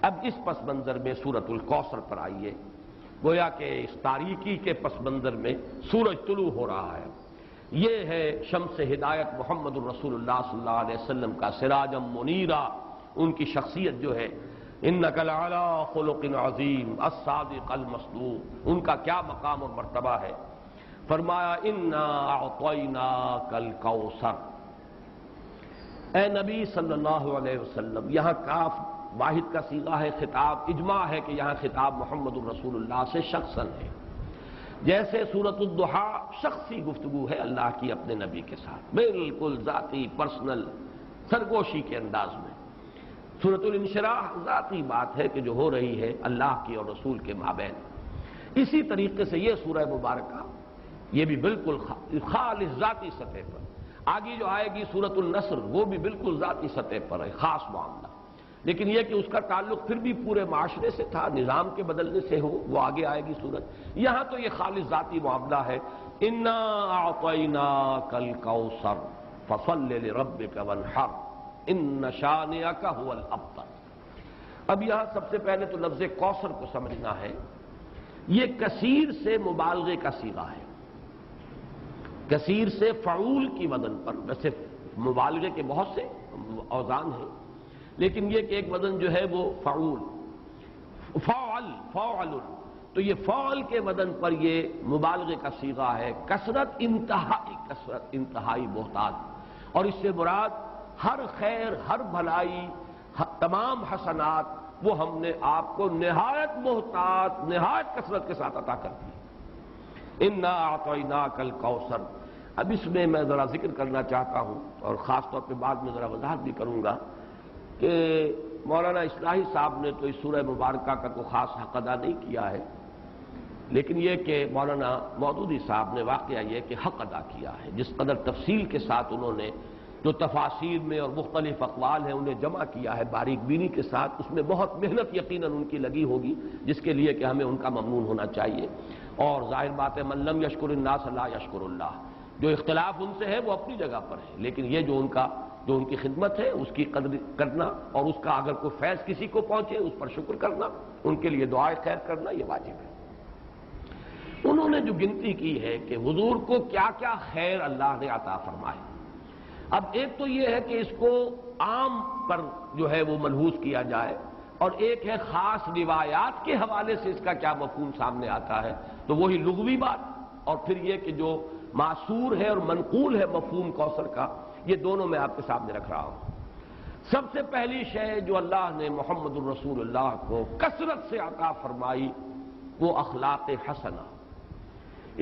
اب اس پس منظر میں سورۃ الکوثر پر آئیے. گویا کہ اس تاریکی کے پس منظر میں سورج طلوع ہو رہا ہے. یہ ہے شمس ہدایت محمد الرسول اللہ صلی اللہ علیہ وسلم کا سراجا منیرا. ان کی شخصیت جو ہے انک لعلی خلق عظیم الصادق المصدوق، ان کا کیا مقام اور مرتبہ ہے. فرمایا انا اعطیناک الکوثر. اے نبی صلی اللہ علیہ وسلم، یہاں کاف واحد کا صیغہ ہے، خطاب اجماع ہے کہ یہاں خطاب محمد الرسول اللہ سے شخصاً ہے. جیسے سورۃ الضحیٰ شخصی گفتگو ہے اللہ کی اپنے نبی کے ساتھ، بالکل ذاتی پرسنل سرگوشی کے انداز میں. سورۃ الانشراح ذاتی بات ہے کہ جو ہو رہی ہے اللہ کی اور رسول کے مابین. اسی طریقے سے یہ سورہ مبارکہ یہ بھی بالکل خالص ذاتی سطح پر. آگے جو آئے گی سورۃ النصر وہ بھی بالکل ذاتی سطح پر ہے، خاص معاملہ. لیکن یہ کہ اس کا تعلق پھر بھی پورے معاشرے سے تھا، نظام کے بدلنے سے ہو، وہ آگے آئے گی سورت. یہاں تو یہ خالص ذاتی معاملہ ہے. انا اعطیناک الکوثر فصل لربک وانحر ان شانئک ھو الابتر. اب یہاں سب سے پہلے تو لفظ کوثر کو سمجھنا ہے. یہ کثیر سے مبالغے کا صیغہ ہے. کثیر سے فعول کی وزن پر، ویسے مبالغے کے بہت سے اوزان ہیں لیکن یہ کہ ایک وزن جو ہے وہ فعول فعل، تو یہ فعل کے وزن پر یہ مبالغے کا صیغہ ہے. کثرت انتہائی بہتات، اور اس سے مراد ہر خیر، ہر بھلائی، تمام حسنات وہ ہم نے آپ کو نہایت محتاط، نہایت کثرت کے ساتھ عطا کر دی. انا اعطیناک الکوثر. اب اس میں میں ذرا ذکر کرنا چاہتا ہوں اور خاص طور پہ بعد میں ذرا وضاحت بھی کروں گا کہ مولانا اصلاحی صاحب نے تو اس سورہ مبارکہ کا کوئی خاص حق ادا نہیں کیا ہے، لیکن یہ کہ مولانا مودودی صاحب نے واقعہ یہ کہ حق ادا کیا ہے. جس قدر تفصیل کے ساتھ انہوں نے جو تفاسیر میں اور مختلف اقوال ہیں انہیں جمع کیا ہے باریک بینی کے ساتھ، اس میں بہت محنت یقیناً ان کی لگی ہوگی، جس کے لیے کہ ہمیں ان کا ممنون ہونا چاہیے. اور ظاہر بات ہے من لم یشکر الناس لا یشکر اللہ. جو اختلاف ان سے ہے وہ اپنی جگہ پر ہے، لیکن یہ جو ان کی خدمت ہے اس کی قدر کرنا، اور اس کا اگر کوئی فیض کسی کو پہنچے اس پر شکر کرنا، ان کے لیے دعائے خیر کرنا یہ واجب ہے. انہوں نے جو گنتی کی ہے کہ حضور کو کیا کیا خیر اللہ نے عطا فرمائے. اب ایک تو یہ ہے کہ اس کو عام پر جو ہے وہ ملحوظ کیا جائے، اور ایک ہے خاص روایات کے حوالے سے اس کا کیا مفہوم سامنے آتا ہے، تو وہی لغوی بات، اور پھر یہ کہ جو معصور ہے اور منقول ہے مفہوم کوثر کا، یہ دونوں میں آپ کے سامنے رکھ رہا ہوں. سب سے پہلی شے جو اللہ نے محمد الرسول اللہ کو کثرت سے عطا فرمائی وہ اخلاق حسنہ.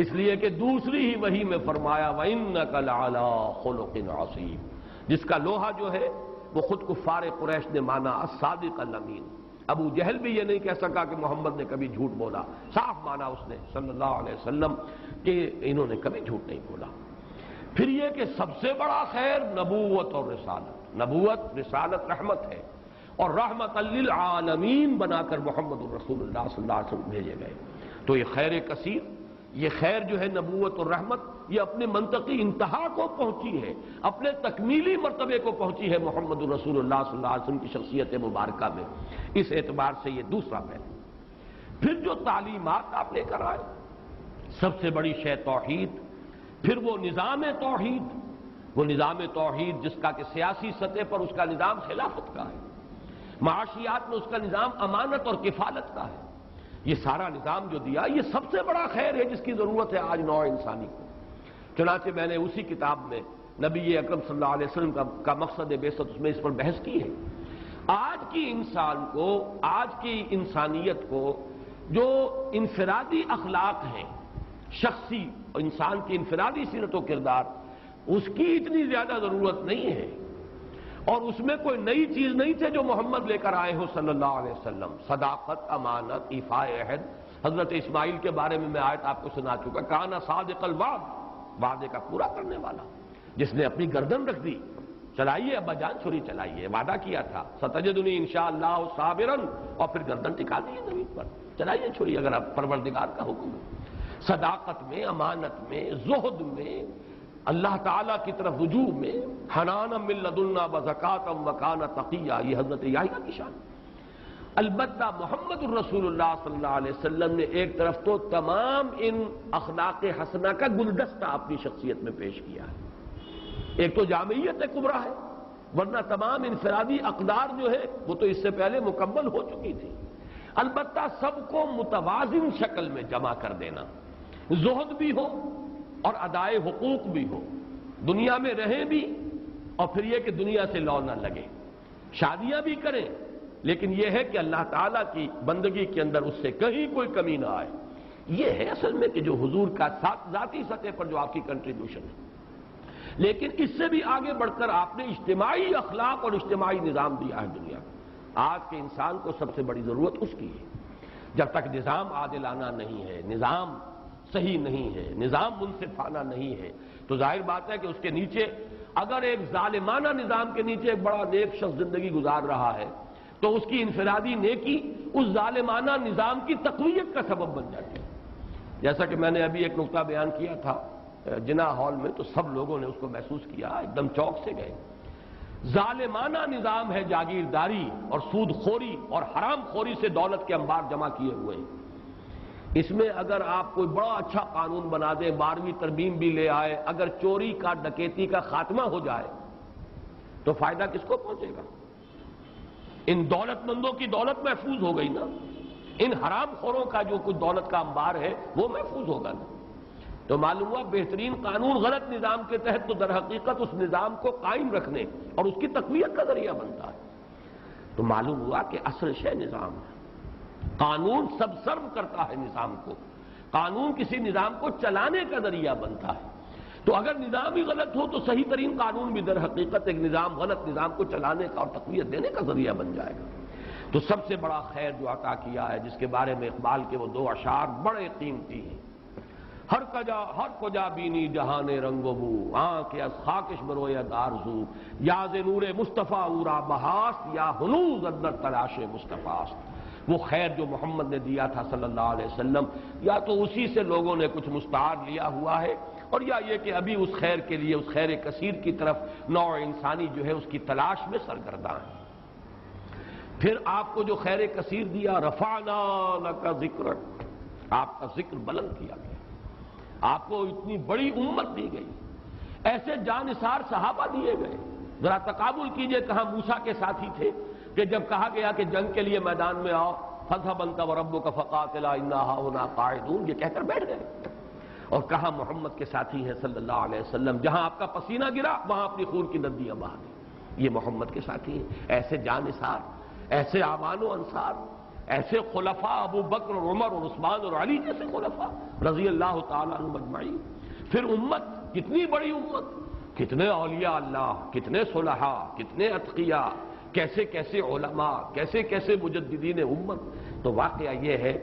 اس لیے کہ دوسری ہی وحی میں فرمایا وَإِنَّكَ لَعَلَىٰ خُلُقٍ عَظِيمٍ، جس کا لوہا جو ہے وہ خود کفار قریش نے مانا الصادق الامین. ابو جہل بھی یہ نہیں کہہ سکا کہ محمد نے کبھی جھوٹ بولا، صاف مانا اس نے صلی اللہ علیہ وسلم کہ انہوں نے کبھی جھوٹ نہیں بولا. پھر یہ کہ سب سے بڑا خیر نبوت اور رسالت. نبوت، رسالت رحمت ہے، اور رحمت للعالمین بنا کر محمد الرسول اللہ صلی اللہ علیہ وسلم بھیجے گئے. تو یہ خیر کثیر، یہ خیر جو ہے نبوت اور رحمت، یہ اپنے منطقی انتہا کو پہنچی ہے، اپنے تکمیلی مرتبے کو پہنچی ہے محمد الرسول اللہ صلی اللہ علیہ وسلم کی شخصیت مبارکہ میں. اس اعتبار سے یہ دوسرا پہلو. پھر جو تعلیمات آپ لے کر آئے، سب سے بڑی شے توحید. پھر وہ نظام توحید جس کا کہ سیاسی سطح پر اس کا نظام خلافت کا ہے، معاشیات میں اس کا نظام امانت اور کفالت کا ہے. یہ سارا نظام جو دیا یہ سب سے بڑا خیر ہے جس کی ضرورت ہے آج نوع انسانی کو. چنانچہ میں نے اسی کتاب میں نبی اکرم صلی اللہ علیہ وسلم کا مقصد بعثت اس میں اس پر بحث کی ہے. آج کی انسان کو، آج کی انسانیت کو جو انفرادی اخلاق ہیں، شخصی انسان کی انفرادی سیرت و کردار، اس کی اتنی زیادہ ضرورت نہیں ہے، اور اس میں کوئی نئی چیز نہیں تھے جو محمد لے کر آئے ہو صلی اللہ علیہ وسلم. صداقت، امانت، ایفاء عہد. حضرت اسماعیل کے بارے میں آیت آپ کو سنا چکا، کانا صادق الوعد، وعدے کا پورا کرنے والا، جس نے اپنی گردن رکھ دی. چلائیے ابا جان چھری چلائیے، وعدہ کیا تھا ستجدنی انشاءاللہ صابرا، اور پھر گردن ٹکا دی زمین پر، چلائیے چھری اگر آپ پروردگار کا حکم ہے. صداقت میں، امانت میں، زہد میں، اللہ تعالیٰ کی طرف رجوع میں، حنانا من لدنا وزکاۃ وکان تقیہ، یہ حضرت یحییٰ کی شان. البتہ محمد الرسول اللہ صلی اللہ علیہ وسلم نے ایک طرف تو تمام ان اخلاق حسنہ کا گلدستہ اپنی شخصیت میں پیش کیا ہے. ایک تو جامعیت کبریٰ ہے، ورنہ تمام انفرادی اقدار جو ہے وہ تو اس سے پہلے مکمل ہو چکی تھی. البتہ سب کو متوازن شکل میں جمع کر دینا، زہد بھی ہو اور ادائے حقوق بھی ہو، دنیا میں رہیں بھی اور پھر یہ کہ دنیا سے لو نہ لگے، شادیاں بھی کریں لیکن یہ ہے کہ اللہ تعالیٰ کی بندگی کے اندر اس سے کہیں کوئی کمی نہ آئے. یہ ہے اصل میں کہ جو حضور کا ذاتی سطح پر جو آپ کی کنٹریبیوشن ہے. لیکن اس سے بھی آگے بڑھ کر آپ نے اجتماعی اخلاق اور اجتماعی نظام دیا ہے دنیا کو. آج کے انسان کو سب سے بڑی ضرورت اس کی ہے. جب تک نظام عادلانہ نہیں ہے، نظام صحیح نہیں ہے، نظام منصفانہ نہیں ہے، تو ظاہر بات ہے کہ اس کے نیچے اگر ایک ظالمانہ نظام کے نیچے ایک بڑا نیک شخص زندگی گزار رہا ہے تو اس کی انفرادی نیکی اس ظالمانہ نظام کی تقویت کا سبب بن جاتی ہے. جیسا کہ میں نے ابھی ایک نقطہ بیان کیا تھا جناح ہال میں، تو سب لوگوں نے اس کو محسوس کیا، ایک دم چوک سے گئے. ظالمانہ نظام ہے، جاگیرداری اور سود خوری اور حرام خوری سے دولت کے انبار جمع کیے ہوئے ہیں. اس میں اگر آپ کوئی بڑا اچھا قانون بنا دیں، 12ویں ترمیم بھی لے آئے، اگر چوری کا ڈکیتی کا خاتمہ ہو جائے تو فائدہ کس کو پہنچے گا؟ ان دولت مندوں کی دولت محفوظ ہو گئی نا، ان حرام خوروں کا جو کچھ دولت کا انبار ہے وہ محفوظ ہوگا نا. تو معلوم ہوا بہترین قانون غلط نظام کے تحت تو در حقیقت اس نظام کو قائم رکھنے اور اس کی تقویت کا ذریعہ بنتا ہے. تو معلوم ہوا کہ اصل شے نظام ہے. قانون سب سرو کرتا ہے نظام کو، قانون کسی نظام کو چلانے کا ذریعہ بنتا ہے. تو اگر نظام ہی غلط ہو تو صحیح ترین قانون بھی در حقیقت ایک نظام غلط نظام کو چلانے کا اور تقویت دینے کا ذریعہ بن جائے گا. تو سب سے بڑا خیر جو عطا کیا ہے، جس کے بارے میں اقبال کے وہ 2 اشعار بڑے قیمتی ہیں، ہر کجا بینی جہان رنگ و بو، آنکھ از خاکش بروید آرزو، یا ز نور مصطفیٰ اورا بہاست، یا ہنوز اندر تلاش مصطفیٰست. وہ خیر جو محمد نے دیا تھا صلی اللہ علیہ وسلم، یا تو اسی سے لوگوں نے کچھ مستعار لیا ہوا ہے، اور یا یہ کہ ابھی اس خیر کے لیے، اس خیر کثیر کی طرف نوع انسانی جو ہے اس کی تلاش میں سرگرداں ہے. پھر آپ کو جو خیر کثیر دیا، رفعنا لک ذکرک، آپ کا ذکر بلند کیا گیا، آپ کو اتنی بڑی امت دی گئی، ایسے جانثار صحابہ دیے گئے. ذرا تقابل کیجئے، کہاں موسیٰ کے ساتھی تھے کہ جب کہا گیا کہ جنگ کے لیے میدان میں آؤ، فاذهب انت وربك فقاتلا انا هاهنا قاعدون، یہ کہہ کر بیٹھ گئے. اور کہاں محمد کے ساتھی ہیں صلی اللہ علیہ وسلم، جہاں آپ کا پسینہ گرا وہاں اپنی خون کی ندیاں بہا دی. یہ محمد کے ساتھی ہیں. ایسے جانثار، ایسے اعوان و انصار، ایسے خلفاء ابو بکر اور عمر اور عثمان اور علی جیسے خلفاء رضی اللہ تعالیٰ عنہم اجمعین. پھر امت، کتنی بڑی امت، کتنے اولیاء اللہ، کتنے صلحاء، کتنے اتقیاء، کیسے کیسے علماء، کیسے کیسے مجددین امت. تو واقعہ یہ ہے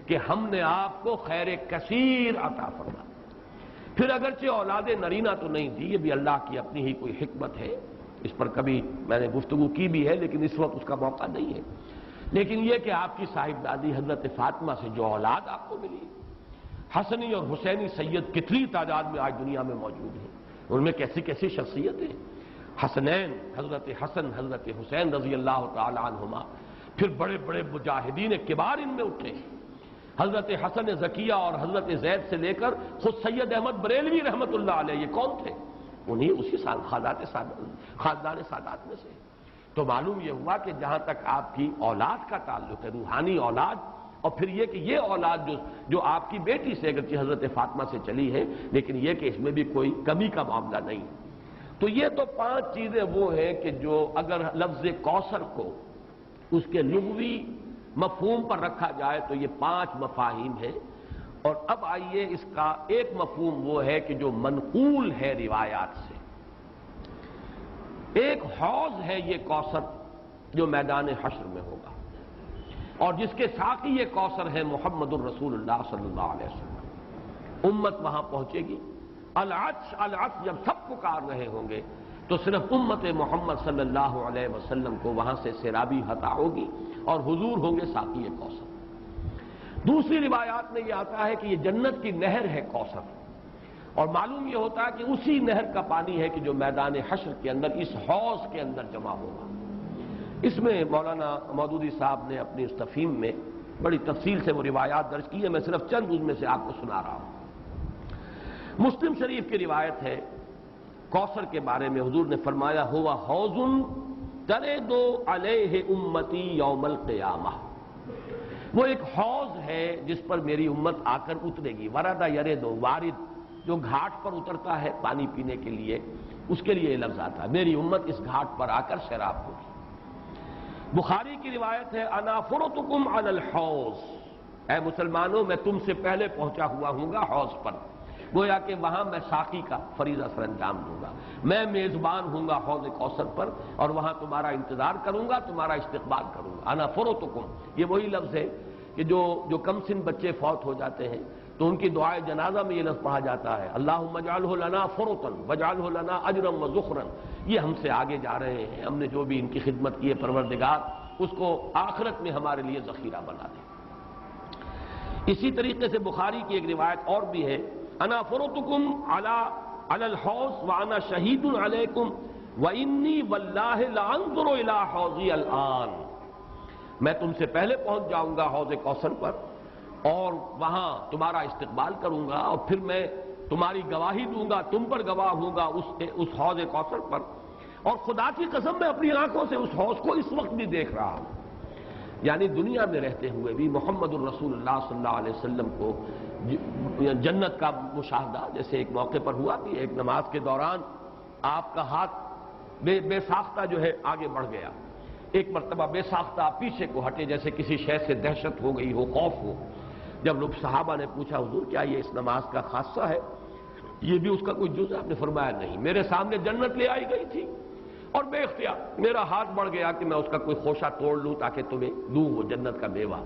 کہ ہم نے آپ کو خیر کثیر عطا فرمایا. پھر اگرچہ اولاد نرینہ تو نہیں دی، یہ بھی اللہ کی اپنی ہی کوئی حکمت ہے، اس پر کبھی میں نے گفتگو کی بھی ہے لیکن اس وقت اس کا موقع نہیں ہے. لیکن یہ کہ آپ کی صاحب دادی حضرت فاطمہ سے جو اولاد آپ کو ملی، حسنی اور حسینی سید کتنی تعداد میں آج دنیا میں موجود ہیں، ان میں کیسی کیسی شخصیتیں. حسنین، حضرت حسن، حضرت حسین رضی اللہ تعالی عنہما، پھر بڑے بڑے مجاہدین کبار ان میں اٹھے. حضرت حسن زکیہ اور حضرت زید سے لے کر خود سید احمد بریلوی رحمت اللہ علیہ، یہ کون تھے؟ انہی اسی خاندان سادات میں سے. تو معلوم یہ ہوا کہ جہاں تک آپ کی اولاد کا تعلق ہے، روحانی اولاد، اور پھر یہ کہ یہ اولاد جو آپ کی بیٹی سے اگرچہ حضرت فاطمہ سے چلی ہے، لیکن یہ کہ اس میں بھی کوئی کمی کا معاملہ نہیں. تو یہ تو 5 چیزیں وہ ہیں کہ جو اگر لفظ کوثر کو اس کے لغوی مفہوم پر رکھا جائے تو یہ 5 مفاہیم ہیں. اور اب آئیے اس کا ایک مفہوم وہ ہے کہ جو منقول ہے روایات سے. ایک حوض ہے یہ کوثر جو میدان حشر میں ہوگا، اور جس کے ساقی یہ کوثر ہے محمد الرسول اللہ صلی اللہ علیہ وسلم. امت وہاں پہنچے گی، العطش العطش جب سب پکار رہے ہوں گے تو صرف امت محمد صلی اللہ علیہ وسلم کو وہاں سے سیرابی عطا ہوگی اور حضور ہوں گے ساقی کوثر. دوسری روایات میں یہ آتا ہے کہ یہ جنت کی نہر ہے کوثر، اور معلوم یہ ہوتا ہے کہ اسی نہر کا پانی ہے کہ جو میدان حشر کے اندر اس حوض کے اندر جمع ہوگا. اس میں مولانا مودودی صاحب نے اپنی اس تفہیم میں بڑی تفصیل سے وہ روایات درج کی ہیں، میں صرف چند ان میں سے آپ کو سنا رہا ہوں۔ مسلم شریف کی روایت ہے، کوثر کے بارے میں حضور نے فرمایا ہوا حوض ترد علیہ امتی یوم القیامہ، وہ ایک حوض ہے جس پر میری امت آ کر اترے گی۔ ورد یرد، وارد جو گھاٹ پر اترتا ہے پانی پینے کے لیے، اس کے لیے یہ لفظ آتا ہے، میری امت اس گھاٹ پر آ کر سیراب ہوگی۔ بخاری کی روایت ہے انا فرطکم علی الحوض، اے مسلمانوں میں تم سے پہلے پہنچا ہوا ہوں گا حوض پر، گویا کہ وہاں میں ساقی کا فریضہ سر انجام دوں گا، میں میزبان ہوں گا حوض کوثر پر، اور وہاں تمہارا انتظار کروں گا، تمہارا استقبال کروں گا۔ انا فرطکم، یہ وہی لفظ ہے کہ جو کم سن بچے فوت ہو جاتے ہیں تو ان کی دعائے جنازہ میں یہ لفظ پڑھا جاتا ہے اللہم اجعلہ لنا فرطا واجعلہ لنا اجرا وذخرا، یہ ہم سے آگے جا رہے ہیں، ہم نے جو بھی ان کی خدمت کی ہے پروردگار اس کو آخرت میں ہمارے لیے ذخیرہ بنا دے۔ اسی طریقے سے بخاری کی ایک روایت اور بھی ہے انا فرطکم علی الحوض وانا شہید علیکم وانی واللہ لانظر الی حوضی الان، میں تم سے پہلے پہنچ جاؤں گا حوض کوثر پر اور وہاں تمہارا استقبال کروں گا، اور پھر میں تمہاری گواہی دوں گا، تم پر گواہ ہوں گا اس حوض کوثر پر، اور خدا کی قسم میں اپنی آنکھوں سے اس حوض کو اس وقت بھی دیکھ رہا ہوں۔ یعنی دنیا میں رہتے ہوئے بھی محمد الرسول اللہ صلی اللہ علیہ وسلم کو جنت کا مشاہدہ، جیسے ایک موقع پر ہوا کہ ایک نماز کے دوران آپ کا ہاتھ بے ساختہ جو ہے آگے بڑھ گیا، ایک مرتبہ بے ساختہ پیچھے کو ہٹے جیسے کسی شے سے دہشت ہو گئی ہو، خوف ہو۔ جب لوگ صحابہ نے پوچھا حضور کیا یہ اس نماز کا خاصہ ہے، یہ بھی اس کا کوئی جز ہے؟ آپ نے فرمایا نہیں، میرے سامنے جنت لے آئی گئی تھی اور بے اختیار میرا ہاتھ بڑھ گیا کہ میں اس کا کوئی خوشہ توڑ لوں تاکہ تمہیں دوں وہ جنت کا میوہ،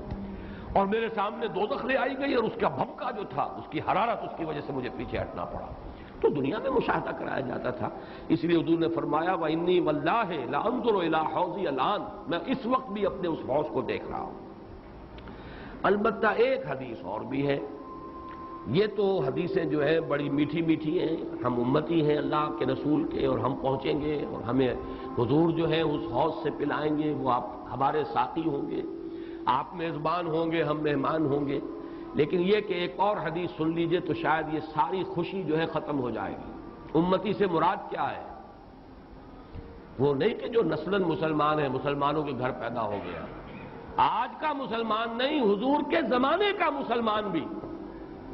اور میرے سامنے دوزخ لے آئی گئی اور اس کا بھبکا جو تھا، اس کی حرارت، اس کی وجہ سے مجھے پیچھے ہٹنا پڑا۔ تو دنیا میں مشاہدہ کرایا جاتا تھا، اس لیے حضور نے فرمایا وَإِنِّي وَاللَّهِ لَأَنظُرُ إِلَىٰ حَوْضِي الْآن، میں اس وقت بھی اپنے اس حوض کو دیکھ رہا ہوں۔ البتہ ایک حدیث اور بھی ہے، یہ تو حدیثیں جو ہیں بڑی میٹھی میٹھی ہیں، ہم امتی ہیں اللہ کے رسول کے اور ہم پہنچیں گے اور ہمیں حضور جو ہے اس حوض سے پلائیں گے، وہ آپ ہمارے ساقی ہوں گے، آپ میزبان ہوں گے، ہم مہمان ہوں گے۔ لیکن یہ کہ ایک اور حدیث سن لیجئے تو شاید یہ ساری خوشی جو ہے ختم ہو جائے گی۔ امتی سے مراد کیا ہے؟ وہ نہیں کہ جو نسلاً مسلمان ہے، مسلمانوں کے گھر پیدا ہو گیا، آج کا مسلمان نہیں، حضور کے زمانے کا مسلمان بھی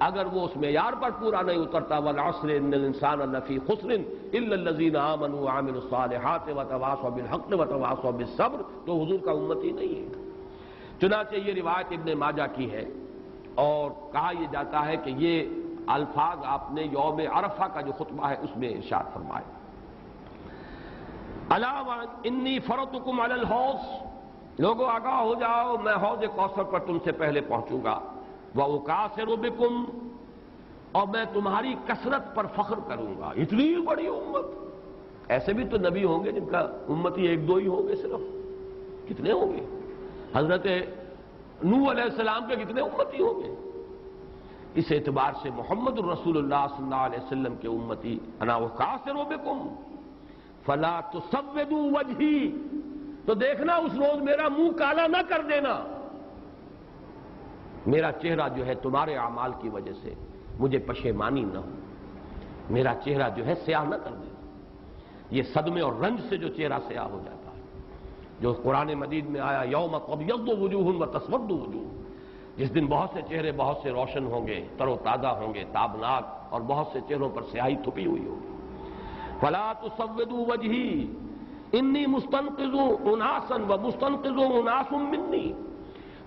اگر وہ اس معیار پر پورا نہیں اترتا والعصر ان الانسان لفی خسر الا الذین آمنوا وعملوا الصالحات وتواصوا بالحق وتواصوا بالصبر، تو حضور کا امتی نہیں ہے۔ چنانچہ یہ روایت ابن ماجہ کی ہے، اور کہا یہ جاتا ہے کہ یہ الفاظ آپ نے یوم عرفہ کا جو خطبہ ہے اس میں ارشاد فرمائے الا انی فرطکم علی الحوض، لوگوں آگاہ ہو جاؤ میں حوض کوثر پر تم سے پہلے پہنچوں گا، وَأُكَاثِرُ بِكُمْ، اور میں تمہاری کثرت پر فخر کروں گا، اتنی بڑی امت۔ ایسے بھی تو نبی ہوں گے جن کا امتی ایک دو ہی ہوں گے، صرف کتنے ہوں گے؟ حضرت نوح علیہ السلام کے کتنے امتی ہوں گے؟ اس اعتبار سے محمد الرسول اللہ صلی اللہ علیہ وسلم کے امتی انا وَأُكَاثِرُ بِكُمْ فَلَا تُسَوِّدُوا وَجْهِي، تو دیکھنا اس روز میرا منہ کالا نہ کر دینا، میرا چہرہ جو ہے تمہارے اعمال کی وجہ سے مجھے پشیمانی نہ ہو، میرا چہرہ جو ہے سیاہ نہ کر دینا۔ یہ صدمے اور رنج سے جو چہرہ سیاہ ہو جاتا ہے، جو قرآن مجید میں آیا یوم تبیض وجوہ وتسود وجوہ، جس دن بہت سے چہرے بہت سے روشن ہوں گے، تر و تازہ ہوں گے، تابناک، اور بہت سے چہروں پر سیاہی تھپی ہوئی ہوگی۔ فلا تسودوا وجہی انی مستنقذ اناسا ومستنقذ اناس منی،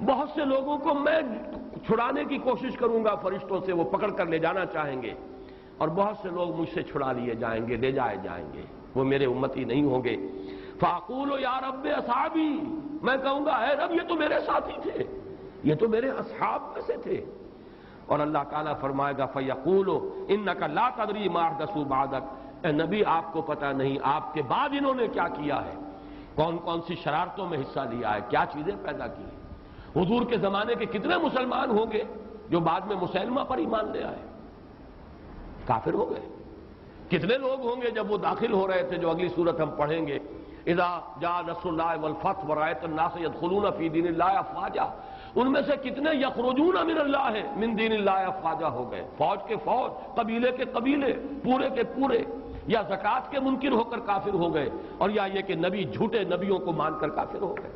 بہت سے لوگوں کو میں چھڑانے کی کوشش کروں گا فرشتوں سے، وہ پکڑ کر لے جانا چاہیں گے، اور بہت سے لوگ مجھ سے چھڑا لیے جائیں گے، لے جائے جائیں گے، وہ میرے امتی نہیں ہوں گے۔ فاقول یا رب اصحابی، میں کہوں گا اے رب یہ تو میرے ساتھی تھے، یہ تو میرے اصحاب میں سے تھے، اور اللہ تعالیٰ فرمائے گا فیقول انک لا تدری ما احدثوا بعدک، اے نبی آپ کو پتہ نہیں آپ کے بعد انہوں نے کیا کیا ہے، کون کون سی شرارتوں میں حصہ لیا ہے، کیا چیزیں پیدا کی ہیں۔ حضور کے زمانے کے کتنے مسلمان ہوں گے جو بعد میں مسلمہ پر ایمان لے آئے، کافر ہو گئے؟ کتنے لوگ ہوں گے جب وہ داخل ہو رہے تھے، جو اگلی صورت ہم پڑھیں گے، اذا جاء نصر اللہ والفتح ورأیت الناس يدخلون فی دین اللہ افواجا، ان میں سے کتنے یخرجون من اللہ ہے من دین اللہ افواجا ہو گئے، فوج کے فوج، قبیلے کے قبیلے، پورے کے پورے، یا زکوٰۃ کے منکر ہو کر کافر ہو گئے، اور یا یہ کہ نبی جھوٹے نبیوں کو مان کر کافر ہو گئے۔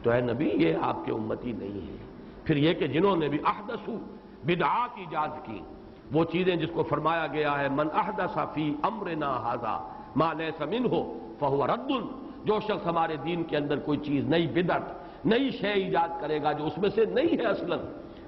تو اے نبی یہ آپ کے امتی نہیں ہے۔ پھر یہ کہ جنہوں نے بھی احدثوا بدعات ایجاد کی، وہ چیزیں جس کو فرمایا گیا ہے من احدث فی امرنا ھذا ما لیس منہ فہو رد، جو شخص ہمارے دین کے اندر کوئی چیز نئی بدعت، نئی شے ایجاد کرے گا جو اس میں سے نہیں ہے اصلاً،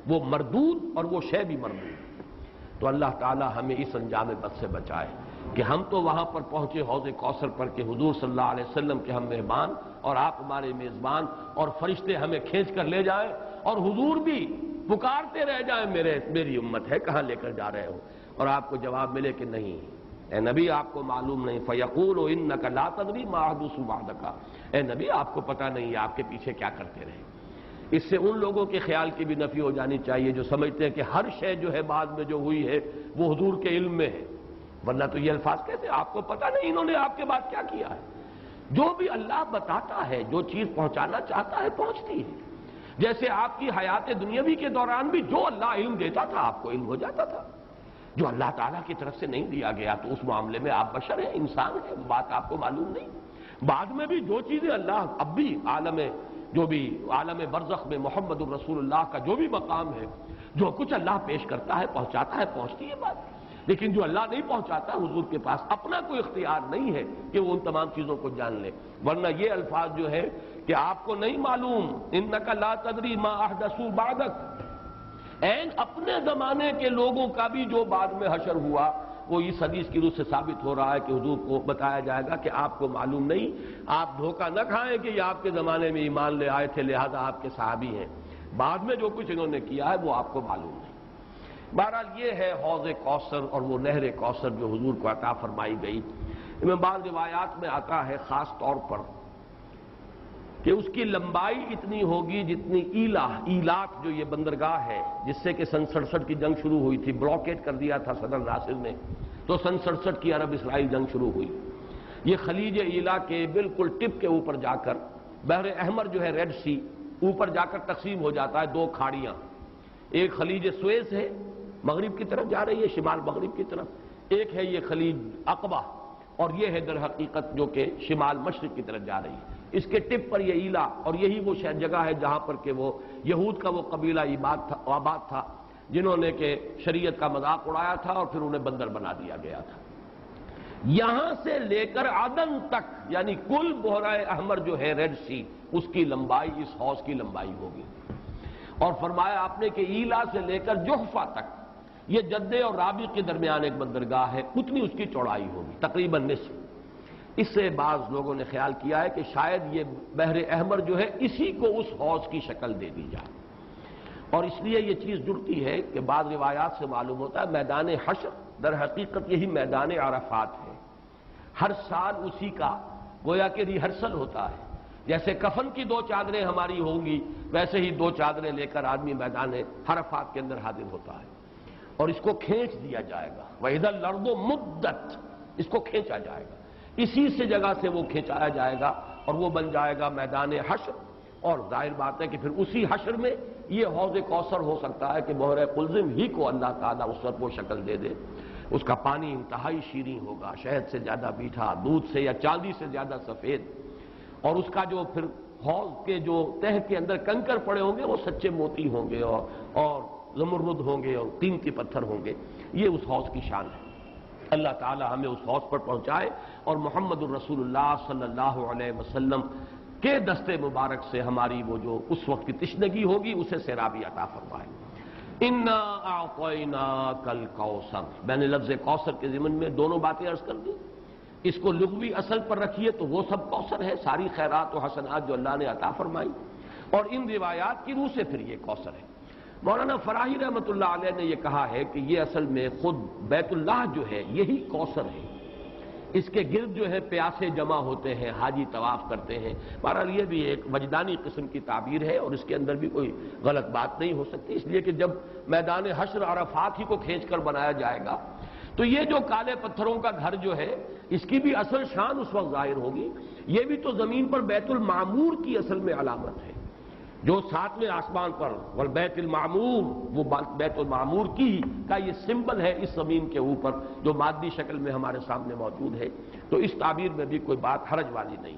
وہ مردود، اور وہ شے بھی مردود۔ تو اللہ تعالی ہمیں اس انجام بد سے بچائے کہ ہم تو وہاں پر پہنچے حوض کوثر پر کہ حضور صلی اللہ علیہ وسلم کے ہم مہمان اور آپ ہمارے میزبان، اور فرشتے ہمیں کھینچ کر لے جائیں، اور حضور بھی پکارتے رہ جائیں میری امت ہے، کہاں لے کر جا رہے ہو، اور آپ کو جواب ملے کہ نہیں اے نبی آپ کو معلوم نہیں، فَيَقُولُ إِنَّكَ لَا تَدْرِي مَا أَحْدَثُ بَعْدَكَ، اے نبی آپ کو پتہ نہیں ہے آپ کے پیچھے کیا کرتے رہے۔ اس سے ان لوگوں کے خیال کی بھی نفی ہو جانی چاہیے جو سمجھتے ہیں کہ ہر شے جو ہے بعد میں جو ہوئی ہے وہ حضور کے علم میں ہے، ورنہ تو یہ الفاظ کہتے ہیں آپ کو پتہ نہیں انہوں نے آپ کے بعد کیا کیا ہے۔ جو بھی اللہ بتاتا ہے، جو چیز پہنچانا چاہتا ہے پہنچتی ہے۔ جیسے آپ کی حیات دنیاوی کے دوران بھی جو اللہ علم دیتا تھا آپ کو علم ہو جاتا تھا، جو اللہ تعالیٰ کی طرف سے نہیں دیا گیا تو اس معاملے میں آپ بشر ہیں، انسان ہیں، بات آپ کو معلوم نہیں۔ بعد میں بھی جو چیزیں اللہ اب بھی عالم برزخ میں محمد الرسول اللہ کا جو بھی مقام ہے، جو کچھ اللہ پیش کرتا ہے پہنچاتا ہے، پہنچتی ہے بات۔ لیکن جو اللہ نہیں پہنچاتا حضور کے پاس اپنا کوئی اختیار نہیں ہے کہ وہ ان تمام چیزوں کو جان لے، ورنہ یہ الفاظ جو ہے کہ آپ کو نہیں معلوم انک لا تدری ما احدثوا بعدک، اپنے زمانے کے لوگوں کا بھی جو بعد میں حشر ہوا وہ اس حدیث کی روح سے ثابت ہو رہا ہے کہ حضور کو بتایا جائے گا کہ آپ کو معلوم نہیں، آپ دھوکہ نہ کھائیں کہ یہ آپ کے زمانے میں ایمان لے آئے تھے لہذا آپ کے صحابی ہیں، بعد میں جو کچھ انہوں نے کیا ہے وہ آپ کو معلوم نہیں۔ بہرحال یہ ہے حوض کوثر اور وہ نہر کوثر جو حضور کو عطا فرمائی گئی۔ میں بعض روایات میں آتا ہے خاص طور پر کہ اس کی لمبائی اتنی ہوگی جتنی ایلات جو یہ بندرگاہ ہے جس سے کہ سن 67 کی جنگ شروع ہوئی تھی، بلاکیٹ کر دیا تھا صدر ناصر نے، تو سن 67 کی عرب اسرائیل جنگ شروع ہوئی۔ یہ خلیج ایلا کے بالکل ٹپ کے اوپر جا کر بحر احمر جو ہے ریڈ سی اوپر جا کر تقسیم ہو جاتا ہے دو کھاڑیاں، ایک خلیج سویس ہے مغرب کی طرف جا رہی ہے، شمال مغرب کی طرف، ایک ہے یہ خلیج عقبہ اور یہ ہے در حقیقت جو کہ شمال مشرق کی طرف جا رہی ہے۔ اس کے ٹپ پر یہ ایلا، اور یہی وہ جگہ ہے جہاں پر کہ وہ یہود کا وہ قبیلہ آباد تھا جنہوں نے کہ شریعت کا مذاق اڑایا تھا اور پھر انہیں بندر بنا دیا گیا تھا۔ یہاں سے لے کر عدن تک یعنی کل بحیرہ احمر جو ہے ریڈ سی اس کی لمبائی اس حوض کی لمبائی ہوگی، اور فرمایا آپ نے کہ ایلا سے لے کر جحفہ تک یہ جدے اور رابغ کے درمیان ایک بندرگاہ ہے، اتنی اس کی چوڑائی ہوگی تقریباً نصف۔ اس سے بعض لوگوں نے خیال کیا ہے کہ شاید یہ بحر احمر جو ہے اسی کو اس حوض کی شکل دے دی جائے، اور اس لیے یہ چیز جڑتی ہے کہ بعض روایات سے معلوم ہوتا ہے میدان حشر در حقیقت یہی میدان عرفات ہے، ہر سال اسی کا گویا کہ ریہرسل ہوتا ہے، جیسے کفن کی دو چادریں ہماری ہوں گی ویسے ہی دو چادریں لے کر آدمی میدان عرفات کے اندر حاضر ہوتا ہے، اور اس کو کھینچ دیا جائے گا، وَإِذَا الْأَرْضُ مُدَّتْ، اس کو کھینچا جائے گا، اسی سے جگہ سے وہ کھینچایا جائے گا اور وہ بن جائے گا میدان حشر۔ اور ظاہر بات ہے کہ پھر اسی حشر میں یہ حوض کوثر ہو سکتا ہے کہ بحر قلزم ہی کو اللہ تعالیٰ اس وقت وہ شکل دے دے، اس کا پانی انتہائی شیریں ہوگا، شہد سے زیادہ میٹھا، دودھ سے یا چاندی سے زیادہ سفید، اور اس کا جو پھر حوض کے جو تہ کے اندر کنکر پڑے ہوں گے وہ سچے موتی ہوں گے اور زمرد ہوں گے اور قیمتی پتھر ہوں گے۔ یہ اس حوض کی شان ہے۔ اللہ تعالی ہمیں اس حوض پر پہنچائے اور محمد الرسول اللہ صلی اللہ علیہ وسلم کے دستے مبارک سے ہماری وہ جو اس وقت کی تشنگی ہوگی اسے سیرابی عطا فرمائے۔ انا اعطیناک الکوثر، میں نے لفظ کوثر کے ضمن میں دونوں باتیں عرض کر دی، اس کو لغوی اصل پر رکھیے تو وہ سب کوثر ہے، ساری خیرات و حسنات جو اللہ نے عطا فرمائی، اور ان روایات کی روح سے پھر یہ کوثر ہے۔ مولانا فراہی رحمۃ اللہ علیہ نے یہ کہا ہے کہ یہ اصل میں خود بیت اللہ جو ہے یہی کوثر ہے، اس کے گرد جو ہے پیاسے جمع ہوتے ہیں، حاجی طواف کرتے ہیں۔ بہرحال یہ بھی ایک وجدانی قسم کی تعبیر ہے اور اس کے اندر بھی کوئی غلط بات نہیں ہو سکتی، اس لیے کہ جب میدان حشر عرفات ہی کو کھینچ کر بنایا جائے گا تو یہ جو کالے پتھروں کا گھر جو ہے اس کی بھی اصل شان اس وقت ظاہر ہوگی. یہ بھی تو زمین پر بیت المعمور کی اصل میں علامت ہے، جو ساتویں آسمان پر والبیت المعمور، وہ بیت المعمور کی کا یہ سمبل ہے اس زمین کے اوپر جو مادی شکل میں ہمارے سامنے موجود ہے. تو اس تعبیر میں بھی کوئی بات حرج والی نہیں.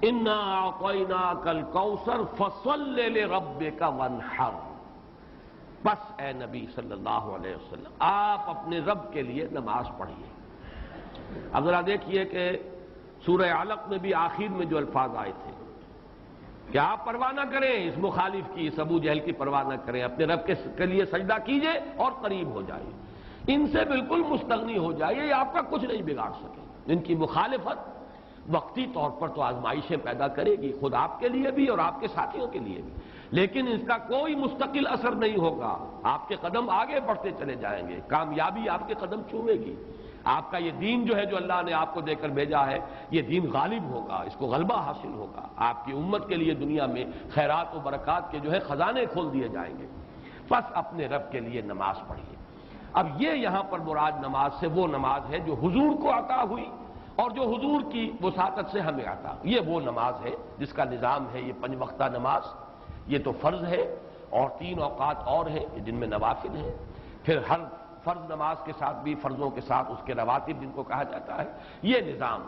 انا اعطیناک الکوثر فصل لربک وانحر. بس اے نبی صلی اللہ علیہ وسلم آپ اپنے رب کے لیے نماز پڑھیے. اب ذرا دیکھیے کہ سورہ علق میں بھی آخر میں جو الفاظ آئے تھے کہ آپ پرواہ نہ کریں اس مخالف کی، اس ابو جہل کی پرواہ نہ کریں، اپنے رب کے لیے سجدہ کیجئے اور قریب ہو جائیے، ان سے بالکل مستغنی ہو جائیے، یہ آپ کا کچھ نہیں بگاڑ سکے. ان کی مخالفت وقتی طور پر تو آزمائشیں پیدا کرے گی، خود آپ کے لیے بھی اور آپ کے ساتھیوں کے لیے بھی، لیکن اس کا کوئی مستقل اثر نہیں ہوگا. آپ کے قدم آگے بڑھتے چلے جائیں گے، کامیابی آپ کے قدم چومے گی. آپ کا یہ دین جو ہے جو اللہ نے آپ کو دے کر بھیجا ہے، یہ دین غالب ہوگا، اس کو غلبہ حاصل ہوگا. آپ کی امت کے لیے دنیا میں خیرات و برکات کے جو ہے خزانے کھول دیے جائیں گے. بس اپنے رب کے لیے نماز پڑھیے. اب یہ یہاں پر مراد نماز سے وہ نماز ہے جو حضور کو عطا ہوئی اور جو حضور کی وساطت سے ہمیں عطا. یہ وہ نماز ہے جس کا نظام ہے یہ 5 وقتہ نماز. یہ تو فرض ہے اور 3 اوقات اور ہیں جن میں نوافل ہیں. پھر ہر فرض نماز کے ساتھ بھی فرضوں کے ساتھ اس کے رواتب جن کو کہا جاتا ہے. یہ نظام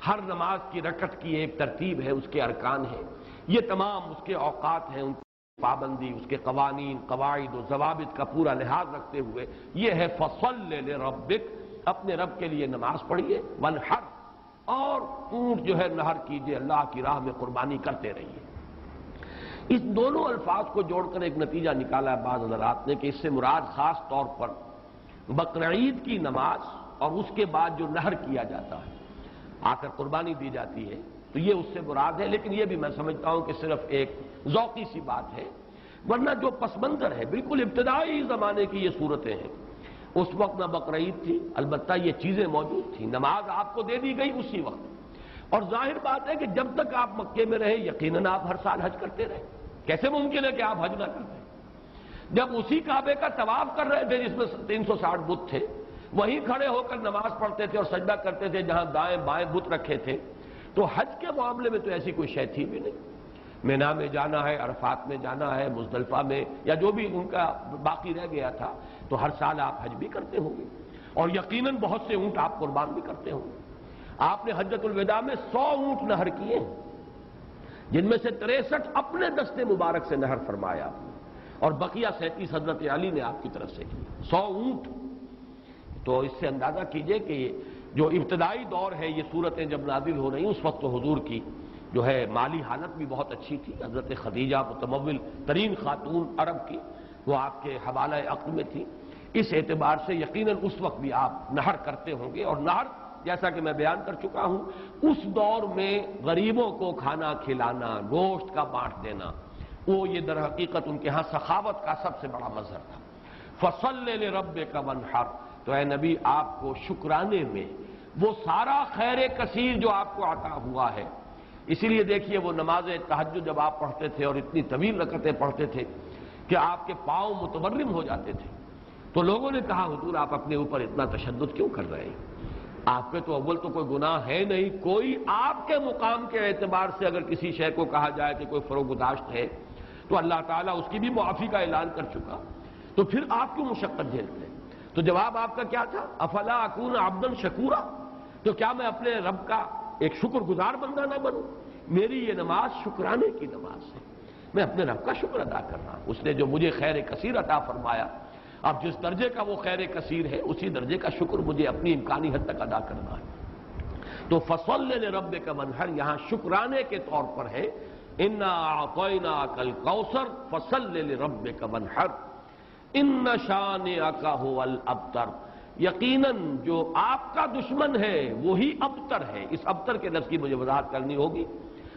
ہر نماز کی رکعت کی ایک ترتیب ہے، اس کے ارکان ہیں، یہ تمام اس کے اوقات ہیں، ان کی پابندی، اس کے قوانین، قواعد و ضوابط کا پورا لحاظ رکھتے ہوئے یہ ہے فصل لربک، اپنے رب کے لیے نماز پڑھیے، وانحر، اور اونٹ جو ہے نہر کیجیے، اللہ کی راہ میں قربانی کرتے رہیے. اس دونوں الفاظ کو جوڑ کر ایک نتیجہ نکالا ہے بعض حضرات نے کہ اس سے مراد خاص طور پر بقرعید کی نماز اور اس کے بعد جو نہر کیا جاتا ہے، آ کر قربانی دی جاتی ہے، تو یہ اس سے مراد ہے. لیکن یہ بھی میں سمجھتا ہوں کہ صرف ایک ذوقی سی بات ہے، ورنہ جو پس منظر ہے بالکل ابتدائی زمانے کی یہ صورتیں ہیں. اس وقت نہ بقرعید تھی، البتہ یہ چیزیں موجود تھیں، نماز آپ کو دے دی گئی اسی وقت. اور ظاہر بات ہے کہ جب تک آپ مکے میں رہے یقیناً آپ ہر سال حج کرتے رہے. کیسے ممکن ہے کہ آپ حج نہ کرتے؟ جب اسی کعبے کا طواف کر رہے تھے جس میں 360 بت تھے، وہیں کھڑے ہو کر نماز پڑھتے تھے اور سجدہ کرتے تھے جہاں دائیں بائیں بت رکھے تھے. تو حج کے معاملے میں تو ایسی کوئی شے تھی بھی نہیں. مینا میں جانا ہے، عرفات میں جانا ہے، مزدلفہ میں، یا جو بھی ان کا باقی رہ گیا تھا، تو ہر سال آپ حج بھی کرتے ہوں گے اور یقیناً بہت سے اونٹ آپ قربان بھی کرتے ہوں گے. آپ نے حجۃ الوداع میں 100 اونٹ نہر کیے ہیں، جن میں سے 63 اپنے دستے مبارک سے نہر فرمایا اور بقیہ 37 حضرت علی نے آپ کی طرف سے کی. 100 اونٹ. تو اس سے اندازہ کیجئے کہ جو ابتدائی دور ہے، یہ صورتیں جب نازل ہو رہی، اس وقت تو حضور کی جو ہے مالی حالت بھی بہت اچھی تھی. حضرت خدیجہ متمول ترین خاتون عرب کی، وہ آپ کے حوالہ عقد میں تھی. اس اعتبار سے یقیناً اس وقت بھی آپ نہر کرتے ہوں گے. اور نہر جیسا کہ میں بیان کر چکا ہوں، اس دور میں غریبوں کو کھانا کھلانا، گوشت کا بانٹ دینا، وہ یہ در حقیقت ان کے ہاں سخاوت کا سب سے بڑا مظہر تھا. فصل لربک وانحر. تو اے نبی آپ کو شکرانے میں وہ سارا خیر کثیر جو آپ کو عطا ہوا ہے. اسی لیے دیکھیے وہ نماز تہجد جب آپ پڑھتے تھے اور اتنی طویل رکعتیں پڑھتے تھے کہ آپ کے پاؤں متورم ہو جاتے تھے، تو لوگوں نے کہا حضور آپ اپنے اوپر اتنا تشدد کیوں کر رہے ہیں؟ آپ کے تو اول تو کوئی گناہ ہے نہیں، کوئی آپ کے مقام کے اعتبار سے اگر کسی شے کو کہا جائے کہ کوئی فروگزاشت ہے تو اللہ تعالیٰ اس کی بھی معافی کا اعلان کر چکا، تو پھر آپ کیوں مشقت جھیلتے ہیں؟ تو جواب آپ کا کیا تھا؟ افلا اکون عبدا شکورا. تو کیا میں اپنے رب کا ایک شکر گزار بندہ نہ بنوں؟ میری یہ نماز شکرانے کی نماز ہے، میں اپنے رب کا شکر ادا کر رہا ہوں. اس نے جو مجھے خیر کثیر عطا فرمایا، اب جس درجے کا وہ خیر کثیر ہے اسی درجے کا شکر مجھے اپنی امکانی حد تک ادا کرنا ہے. تو فصل لربک وانحر یہاں شکرانے کے طور پر ہے. انا اعطیناک الکوثر فصل لربک وانحر ان شانئک هو الابتر. یقیناً جو آپ کا دشمن ہے وہی ابتر ہے. اس ابتر کے لفظ کی مجھے وضاحت کرنی ہوگی.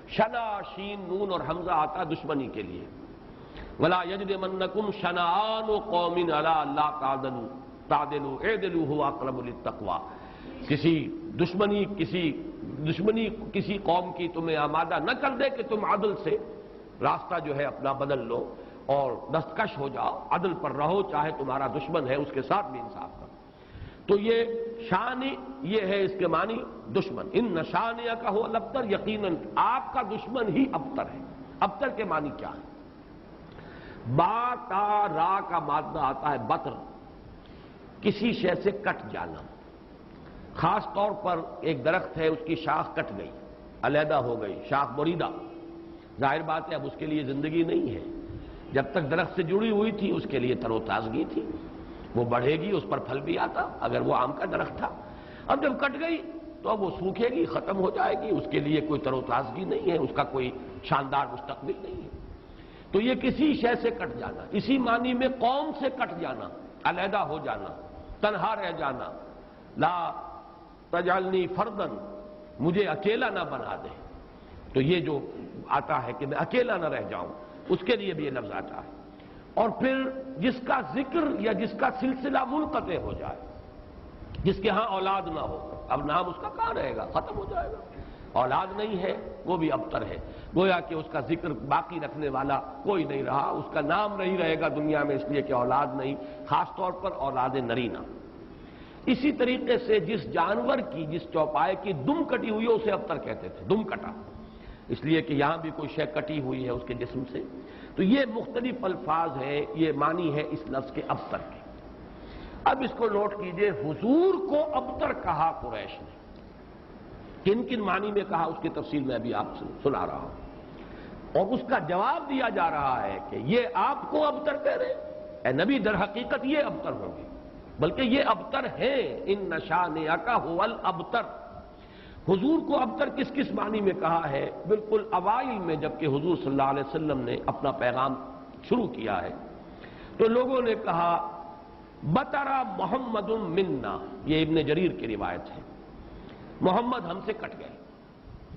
شنا، شین، نون اور حمزہ آتا دشمنی کے لیے. وَلَا يَجْرِمَنَّكُمْ شَنَآنُ قَوْمٍ عَلَىٰ أَلَّا تَعْدِلُوا اعْدِلُوا هُوَ أَقْرَبُ لِلتَّقْوَىٰ. کسی دشمنی کسی قوم کی تمہیں آمادہ نہ کر دے کہ تم عدل سے راستہ جو ہے اپنا بدل لو اور دستکش ہو جاؤ. عدل پر رہو، چاہے تمہارا دشمن ہے اس کے ساتھ بھی انصاف کرو. تو یہ شان یہ ہے، اس کے معنی دشمن. ان نشانیہ کا ہو الابتر، یقیناً آپ کا دشمن ہی ابتر ہے. ابتر کے معنی کیا ہے؟ با تا را کا مادہ آتا ہے بطر، کسی شے سے کٹ جانا. خاص طور پر ایک درخت ہے، اس کی شاخ کٹ گئی، علیحدہ ہو گئی، شاخ بریدہ. ظاہر بات ہے اب اس کے لیے زندگی نہیں ہے. جب تک درخت سے جڑی ہوئی تھی اس کے لیے تر و تازگی تھی، وہ بڑھے گی، اس پر پھل بھی آتا اگر وہ آم کا درخت تھا. اب جب کٹ گئی تو اب وہ سوکھے گی، ختم ہو جائے گی، اس کے لیے کوئی تر و تازگی نہیں ہے، اس کا کوئی شاندار مستقبل نہیں ہے. تو یہ کسی شے سے کٹ جانا، اسی معنی میں قوم سے کٹ جانا، علیحدہ ہو جانا، تنہا رہ جانا. لا تجعلنی فردن، مجھے اکیلا نہ بنا دے. تو یہ جو آتا ہے کہ میں اکیلا نہ رہ جاؤں، اس کے لیے بھی یہ لفظ آتا ہے. اور پھر جس کا ذکر یا جس کا سلسلہ منقطع ہو جائے، جس کے ہاں اولاد نہ ہو، اب نام اس کا کہاں رہے گا، ختم ہو جائے گا. اولاد نہیں ہے وہ بھی ابتر ہے، گویا کہ اس کا ذکر باقی رکھنے والا کوئی نہیں رہا، اس کا نام نہیں رہے گا دنیا میں، اس لیے کہ اولاد نہیں، خاص طور پر اولاد نرینہ. اسی طریقے سے جس جانور کی، جس چوپائے کی دم کٹی ہوئی ہے اسے ابتر کہتے تھے، دم کٹا، اس لیے کہ یہاں بھی کوئی شے کٹی ہوئی ہے اس کے جسم سے. تو یہ مختلف الفاظ ہیں، یہ معنی ہے اس لفظ کے ابتر کے. اب اس کو نوٹ کیجئے، حضور کو ابتر کہا قریش نے. کن کن معنی میں کہا اس کی تفصیل میں ابھی آپ سے سنا رہا ہوں، اور اس کا جواب دیا جا رہا ہے کہ یہ آپ کو ابتر کہہ رہے اے نبی، در حقیقت یہ ابتر ہوں گے، بلکہ یہ ابتر ہیں. ان نشانیک هو الابتر. حضور کو ابتر کس کس معنی میں کہا ہے؟ بالکل اوائل میں جبکہ حضور صلی اللہ علیہ وسلم نے اپنا پیغام شروع کیا ہے تو لوگوں نے کہا بطرا محمد منا. یہ ابن جریر کی روایت ہے، محمد ہم سے کٹ گئے.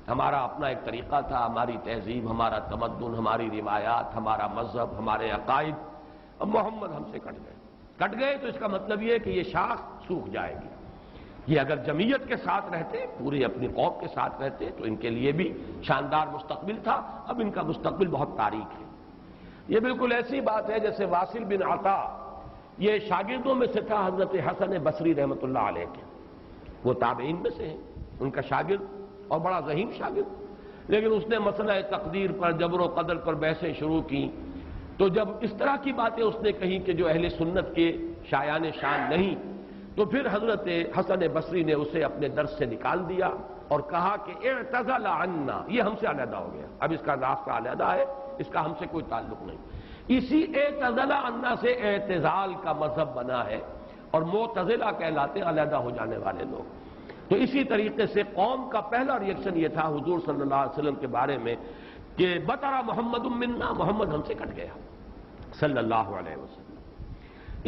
ہمارا اپنا ایک طریقہ تھا، ہماری تہذیب، ہمارا تمدن، ہماری روایات، ہمارا مذہب، ہمارے عقائد، اب محمد ہم سے کٹ گئے. کٹ گئے تو اس کا مطلب یہ ہے کہ یہ شاخ سوکھ جائے گی. یہ اگر جمعیت کے ساتھ رہتے، پوری اپنی قوم کے ساتھ رہتے تو ان کے لیے بھی شاندار مستقبل تھا. اب ان کا مستقبل بہت تاریک ہے. یہ بالکل ایسی بات ہے جیسے واصل بن عطا، یہ شاگردوں میں سے تھا حضرت حسن بصری رحمۃ اللہ علیہ کے، وہ تابعین میں سے ہیں، ان کا شاگرد اور بڑا ذہین شاگرد. لیکن اس نے مسئلہ تقدیر پر، جبر و قدر پر بحثیں شروع کی. تو جب اس طرح کی باتیں اس نے کہیں کہ جو اہل سنت کے شایان شان نہیں، تو پھر حضرت حسن بصری نے اسے اپنے درس سے نکال دیا اور کہا کہ اعتزل عنا، یہ ہم سے علیحدہ ہو گیا، اب اس کا راستہ علیحدہ ہے، اس کا ہم سے کوئی تعلق نہیں. اسی اعتزل عنا سے اعتزال کا مذہب بنا ہے، اور معتزلہ کہلاتے علیحدہ ہو جانے والے لوگ. تو اسی طریقے سے قوم کا پہلا ریئیکشن یہ تھا حضور صلی اللہ علیہ وسلم کے بارے میں کہ بطرا محمد منا، محمد ہم سے کٹ گیا صلی اللہ علیہ وسلم.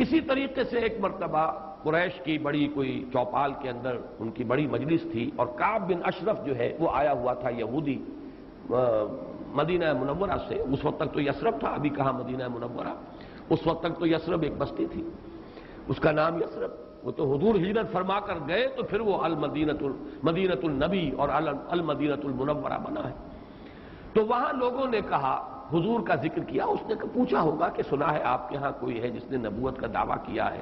اسی طریقے سے ایک مرتبہ قریش کی بڑی کوئی چوپال کے اندر ان کی بڑی مجلس تھی، اور کعب بن اشرف جو ہے وہ آیا ہوا تھا، یہودی، مدینہ منورہ سے. اس وقت تک تو یثرب تھا، ابھی کہاں مدینہ منورہ، اس وقت تک تو یثرب ایک بستی تھی، اس کا نام یثرب. وہ تو حضور ہجرت فرما کر گئے تو پھر وہ مدینۃ النبی اور المدینۃ المنورہ بنا ہے. تو وہاں لوگوں نے کہا، حضور کا ذکر کیا، اس نے پوچھا ہوگا کہ سنا ہے آپ کے ہاں کوئی ہے جس نے نبوت کا دعویٰ کیا ہے.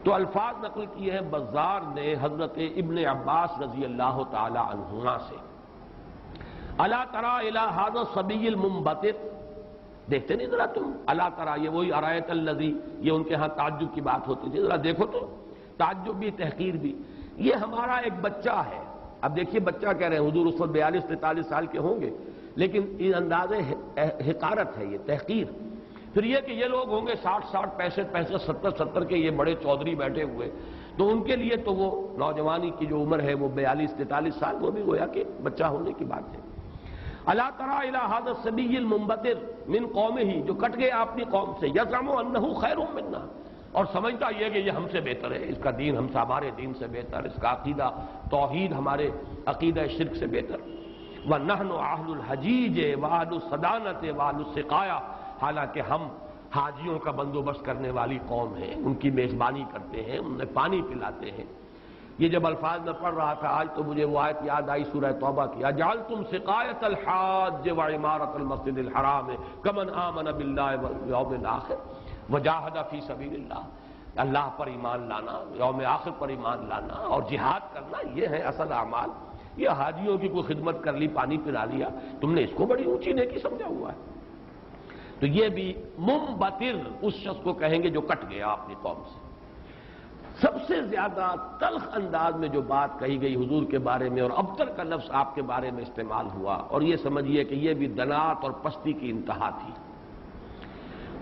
تو الفاظ نقل کیے ہیں بزار نے حضرت ابن عباس رضی اللہ تعالی عنہما سے، الا تری الی ھذا الصبی المنبتر، دیکھتے نہیں ذرا تم، الا تری، یہ وہی ارایت الذی، یہ ان کے ہاں تعجب کی بات ہوتی تھی، ذرا دیکھو تو، تعجب بھی تحقیر بھی. یہ ہمارا ایک بچہ ہے. اب دیکھیے بچہ کہہ رہے ہیں، حضور اس وقت 42-43 سال کے ہوں گے، لیکن یہ انداز حقارت ہے، یہ تحقیر. پھر یہ کہ یہ لوگ ہوں گے 60 65 70 کے، یہ بڑے چودھری بیٹھے ہوئے، تو ان کے لیے تو وہ نوجوانی کی جو عمر ہے وہ 42-43 سال، وہ بھی گویا کہ بچہ ہونے کی بات ہے. الا تری الی ھذا الصبی المنبتر من قومہ، جو کٹ گئے اپنی قوم سے، یزعم انہ خیر منا، اور سمجھتا یہ کہ یہ ہم سے بہتر ہے، اس کا دین ہم سے، ہمارے دین سے بہتر، اس کا عقیدہ توحید ہمارے عقیدہ شرک سے بہتر. وَنَحْنُ أَهْلُ الْحَجِيجِ وَأَهْلُ الصَّدَانَةِ وَأَهْلُ السِّقَايَةِ، حالانکہ ہم حاجیوں کا بندوبست کرنے والی قوم ہیں، ان کی میزبانی کرتے ہیں، انہیں پانی پلاتے ہیں. یہ جب الفاظ میں پڑھ رہا تھا آج تو مجھے وہ آیت یاد آئی سورہ توبہ کی، اجعلتم سقایۃ الحاج وعمارۃ المسجد الحرام کمن آمن باللہ والیوم الآخر وجاہد فی سبیل اللہ. اللہ پر ایمان لانا، یوم آخر پر ایمان لانا اور جہاد کرنا، یہ ہے اصل اعمال۔ یہ حاجیوں کی کوئی خدمت کر لی، پانی پلا لیا، تم نے اس کو بڑی اونچی نیکی سمجھا ہوا ہے۔ تو یہ بھی منبتر اس شخص کو کہیں گے جو کٹ گیا اپنی قوم سے۔ سب سے زیادہ تلخ انداز میں جو بات کہی گئی حضور کے بارے میں، اور ابتر کا لفظ آپ کے بارے میں استعمال ہوا، اور یہ سمجھیے کہ یہ بھی دنات اور پستی کی انتہا تھی۔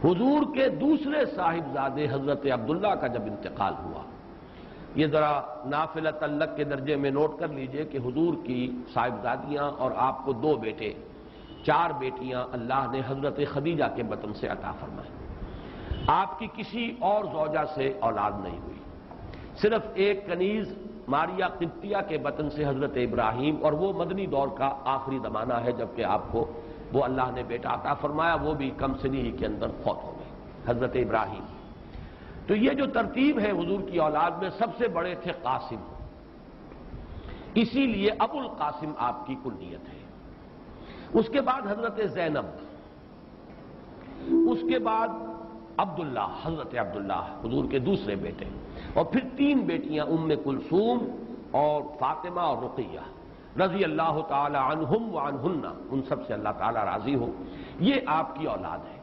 حضور کے دوسرے صاحبزادے حضرت عبداللہ کا جب انتقال ہوا، یہ ذرا نافلہ تعلق کے درجے میں نوٹ کر لیجئے کہ حضور کی صاحبزادیاں اور آپ کو 2 بیٹے، 4 بیٹیاں اللہ نے حضرت خدیجہ کے بطن سے عطا فرمائیں۔ آپ کی کسی اور زوجہ سے اولاد نہیں ہوئی، صرف ایک کنیز ماریہ قبطیہ کے بطن سے حضرت ابراہیم، اور وہ مدنی دور کا آخری زمانہ ہے جبکہ آپ کو وہ اللہ نے بیٹا عطا فرمایا، وہ بھی کم سنی ہی کے اندر فوت ہو گئے، حضرت ابراہیم۔ تو یہ جو ترتیب ہے حضور کی اولاد میں، سب سے بڑے تھے قاسم، اسی لیے ابو القاسم آپ کی کلیت ہے۔ اس کے بعد حضرت زینب، اس کے بعد عبداللہ، حضرت عبداللہ حضور کے دوسرے بیٹے، اور پھر 3 بیٹیاں ام کلثوم اور فاطمہ اور رقیہ رضی اللہ تعالی عنہم وعنہن، ان سب سے اللہ تعالی راضی ہو۔ یہ آپ کی اولاد ہے۔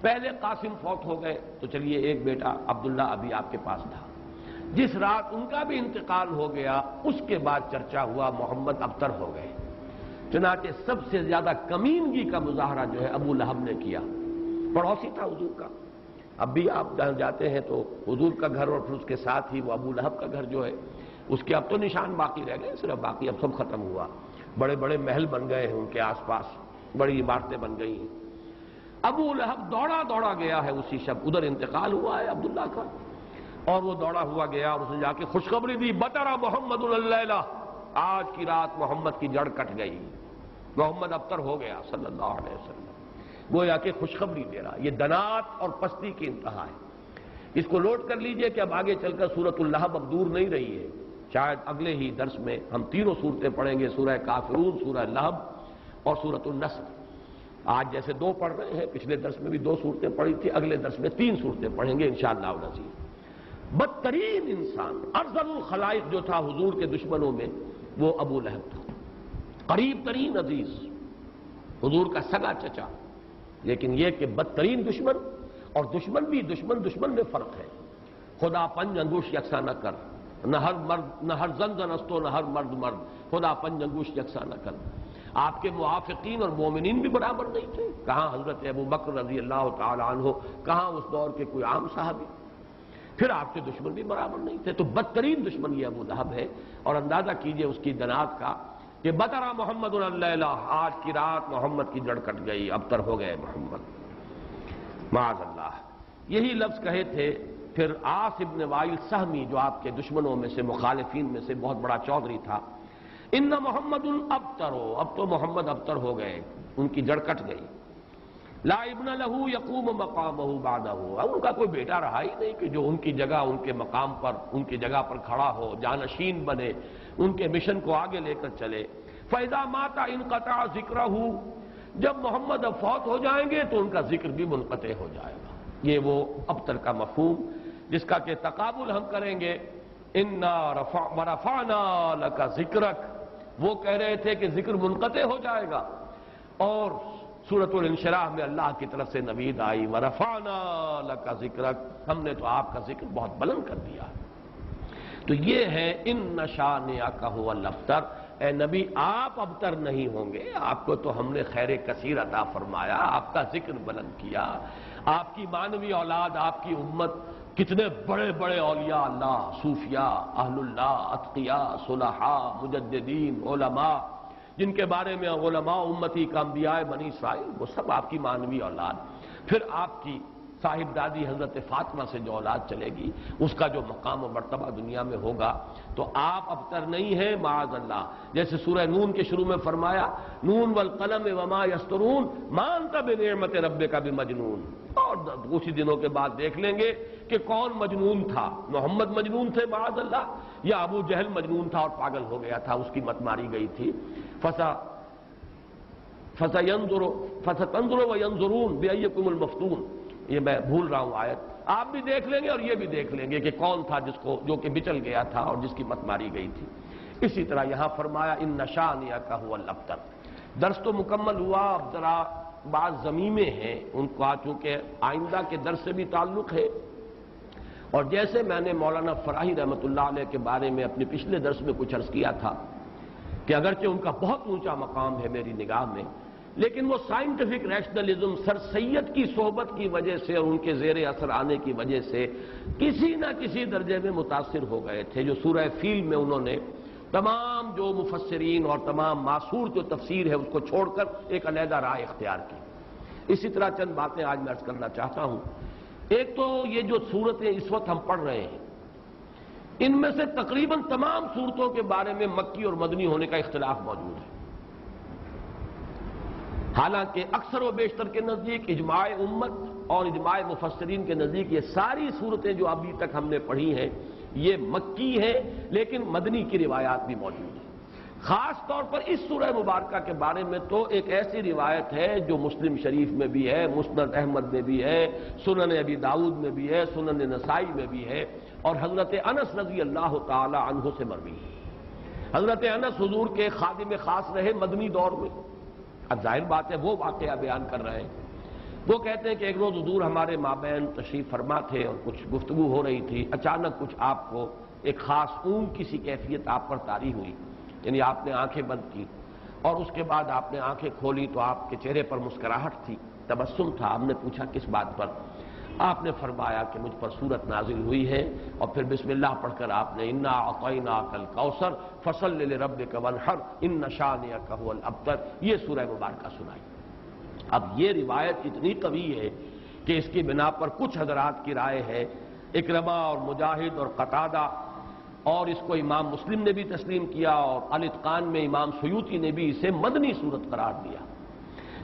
پہلے قاسم فوت ہو گئے تو چلیے ایک بیٹا عبداللہ ابھی آپ کے پاس تھا۔ جس رات ان کا بھی انتقال ہو گیا، اس کے بعد چرچا ہوا محمد ابتر ہو گئے۔ چنانچہ سب سے زیادہ کمینگی کا مظاہرہ جو ہے ابو لہب نے کیا، پڑوسی تھا حضور کا۔ اب بھی آپ جہاں جاتے ہیں تو حضور کا گھر اور پھر اس کے ساتھ ہی وہ ابو لہب کا گھر جو ہے، اس کے اب تو نشان باقی رہ گئے، صرف باقی اب سب ختم ہوا۔ بڑے بڑے محل بن گئے ہیں ان کے آس پاس، بڑی عمارتیں بن گئی ہیں۔ ابو لہب دوڑا دوڑا گیا ہے اسی شب، ادھر انتقال ہوا ہے عبداللہ کا، اور وہ دوڑا ہوا گیا اور اس نے جا کے خوشخبری دی، بطر محمد اللیلہ، آج کی رات محمد کی جڑ کٹ گئی، محمد ابتر ہو گیا صلی اللہ علیہ وسلم۔ گویا کہ خوشخبری دے رہا۔ یہ دنات اور پستی کی انتہا ہے۔ اس کو نوٹ کر لیجئے کہ اب آگے چل کر سورۃ اللہب اب دور نہیں رہی ہے، شاید اگلے ہی درس میں ہم 3 صورتیں پڑھیں گے، سورہ کافرون، سورہ لہب اور سورۃ النصر۔ آج جیسے 2 پڑھ رہے ہیں، پچھلے درس میں بھی 2 صورتیں پڑھی تھی، اگلے درس میں 3 صورتیں پڑھیں گے انشاءاللہ العزیز۔ بدترین انسان، ارذل الخلائق جو تھا حضور کے دشمنوں میں، وہ ابو لہب تھا، قریب ترین عزیز، حضور کا سگا چچا، لیکن یہ کہ بدترین دشمن، اور دشمن بھی دشمن میں فرق ہے۔ خدا پنج انگوش یکساں نہ کر، نہ ہر زن استو، نہ ہر مرد، خدا پنج انگوش یکساں نہ کر۔ آپ کے موافقین اور مومنین بھی برابر نہیں تھے، کہاں حضرت ابو بکر رضی اللہ تعالی عنہ، کہاں اس دور کے کوئی عام صحابی، پھر آپ کے دشمن بھی برابر نہیں تھے۔ تو بدترین دشمن یہ ابو لہب ہے، اور اندازہ کیجئے اس کی دنات کا کہ بطر محمد اللیلہ، آج کی رات محمد کی جڑ کٹ گئی، ابتر ہو گئے محمد، معاذ اللہ۔ یہی لفظ کہے تھے پھر عاص ابن وائل سہمی، جو آپ کے دشمنوں میں سے، مخالفین میں سے بہت بڑا چودھری تھا، ان محمد ابتر، اب تو محمد ابتر ہو گئے، ان کی جڑ کٹ گئی۔ لا ابن لہ یقوم مقامہ بعدہ، اب ان کا کوئی بیٹا رہا ہی نہیں کہ جو ان کی جگہ، ان کے مقام پر، ان کی جگہ پر کھڑا ہو، جانشین بنے، ان کے مشن کو آگے لے کر چلے۔ فَإِذَا مَاتَ انقطع ذِكْرَهُ، جب محمد اب فوت ہو جائیں گے تو ان کا ذکر بھی منقطع ہو جائے گا۔ یہ وہ ابتر کا مفہوم جس کا کہ تقابل ہم کریں گے، اِنَّا وَرَفَعْنَا لَكَ ذِكْرَكَ، وہ کہہ رہے تھے کہ ذکر منقطع ہو جائے گا، اور سورۃ الانشراح میں اللہ کی طرف سے نوید آئی، وَرَفَعْنَا لَكَ ذِكْرَكَ، ہم نے تو آپ کا ذکر بہت بلند کر دیا۔ تو یہ ہے اِنَّ شَانِئَكَ هُوَ الْأَبْتَرُ، اے نبی آپ ابتر نہیں ہوں گے، آپ کو تو ہم نے خیر کثیر عطا فرمایا، آپ کا ذکر بلند کیا، آپ کی مانوی اولاد، آپ کی امت، کتنے بڑے بڑے اولیاء اللہ، صوفیاء، اہل اللہ، اتقیاء، صلحاء، مجددین، علماء، جن کے بارے میں علماء امتی کا انبیاء بنی اسرائیل، وہ سب آپ کی مانوی اولاد۔ پھر آپ کی صاحبزادی حضرت فاطمہ سے جو اولاد چلے گی، اس کا جو مقام و مرتبہ دنیا میں ہوگا، تو آپ ابتر نہیں ہیں معاذ اللہ۔ جیسے سورہ نون کے شروع میں فرمایا، نون والقلم وما یسطرون ما انت بنعمت ربک بمجنون، اور اسی دنوں کے بعد دیکھ لیں گے کہ کون مجنون تھا، محمد مجنون تھے معاذ اللہ، یا ابو جہل مجنون تھا اور پاگل ہو گیا تھا، اس کی مت ماری گئی تھی۔ فَسَتَنظُرُ وَيَنظُرُونَ بِأَيِّكُمُ الْمَفْتُونُ، یہ میں بھول رہا ہوں آیت، آپ بھی دیکھ لیں گے اور یہ بھی دیکھ لیں گے کہ کون تھا جو کہ بچل گیا تھا اور جس کی مت ماری گئی تھی۔ اسی طرح یہاں فرمایا ان شانئک ھو الابتر۔ درس تو مکمل ہوا، اب ذرا بعض ضمیمیں ہیں ان کا چونکہ آئندہ کے درس سے بھی تعلق ہے، اور جیسے میں نے مولانا فراہی رحمۃ اللہ علیہ کے بارے میں اپنے پچھلے درس میں کچھ عرض کیا تھا کہ اگرچہ ان کا بہت اونچا مقام ہے میری نگاہ میں، لیکن وہ سائنٹیفک ریشنلزم سر سید کی صحبت کی وجہ سے اور ان کے زیر اثر آنے کی وجہ سے کسی نہ کسی درجے میں متاثر ہو گئے تھے، جو سورہ فیل میں انہوں نے تمام جو مفسرین اور تمام معصور جو تفسیر ہے اس کو چھوڑ کر ایک علیحدہ رائے اختیار کی۔ اسی طرح چند باتیں آج میں عرض کرنا چاہتا ہوں۔ ایک تو یہ جو صورتیں اس وقت ہم پڑھ رہے ہیں، ان میں سے تقریباً تمام صورتوں کے بارے میں مکی اور مدنی ہونے کا اختلاف موجود ہے، حالانکہ اکثر و بیشتر کے نزدیک اجماع امت اور اجماع مفسرین کے نزدیک یہ ساری صورتیں جو ابھی تک ہم نے پڑھی ہیں یہ مکی ہیں، لیکن مدنی کی روایات بھی موجود ہیں۔ خاص طور پر اس سورہ مبارکہ کے بارے میں تو ایک ایسی روایت ہے جو مسلم شریف میں بھی ہے، مسند احمد میں بھی ہے، سنن ابی داؤد میں بھی ہے، سنن نسائی میں بھی ہے، اور حضرت انس رضی اللہ تعالی عنہ سے مروی ہے۔ حضرت انس حضور کے خادم خاص رہے مدنی دور میں۔ اب ظاہر بات ہے وہ واقعہ بیان کر رہے ہیں۔ وہ کہتے ہیں کہ ایک روز حضور ہمارے مابین تشریف فرما تھے اور کچھ گفتگو ہو رہی تھی، اچانک کچھ آپ کو ایک خاص اونگ کی سی کیفیت آپ پر طاری ہوئی، یعنی آپ نے آنکھیں بند کی اور اس کے بعد آپ نے آنکھیں کھولی تو آپ کے چہرے پر مسکراہٹ تھی، تبسم تھا۔ ہم نے پوچھا کس بات پر؟ آپ نے فرمایا کہ مجھ پر سورت نازل ہوئی ہے، اور پھر بسم اللہ پڑھ کر آپ نے انا اعطیناک الکوثر فصل لربک وانحر ان شانئک ھو الابتر یہ سورہ مبارکہ سنائی۔ اب یہ روایت اتنی قوی ہے کہ اس کی بنا پر کچھ حضرات کی رائے ہے، اکرمہ اور مجاہد اور قتادہ، اور اس کو امام مسلم نے بھی تسلیم کیا، اور الاتقان میں امام سیوطی نے بھی اسے مدنی صورت قرار دیا،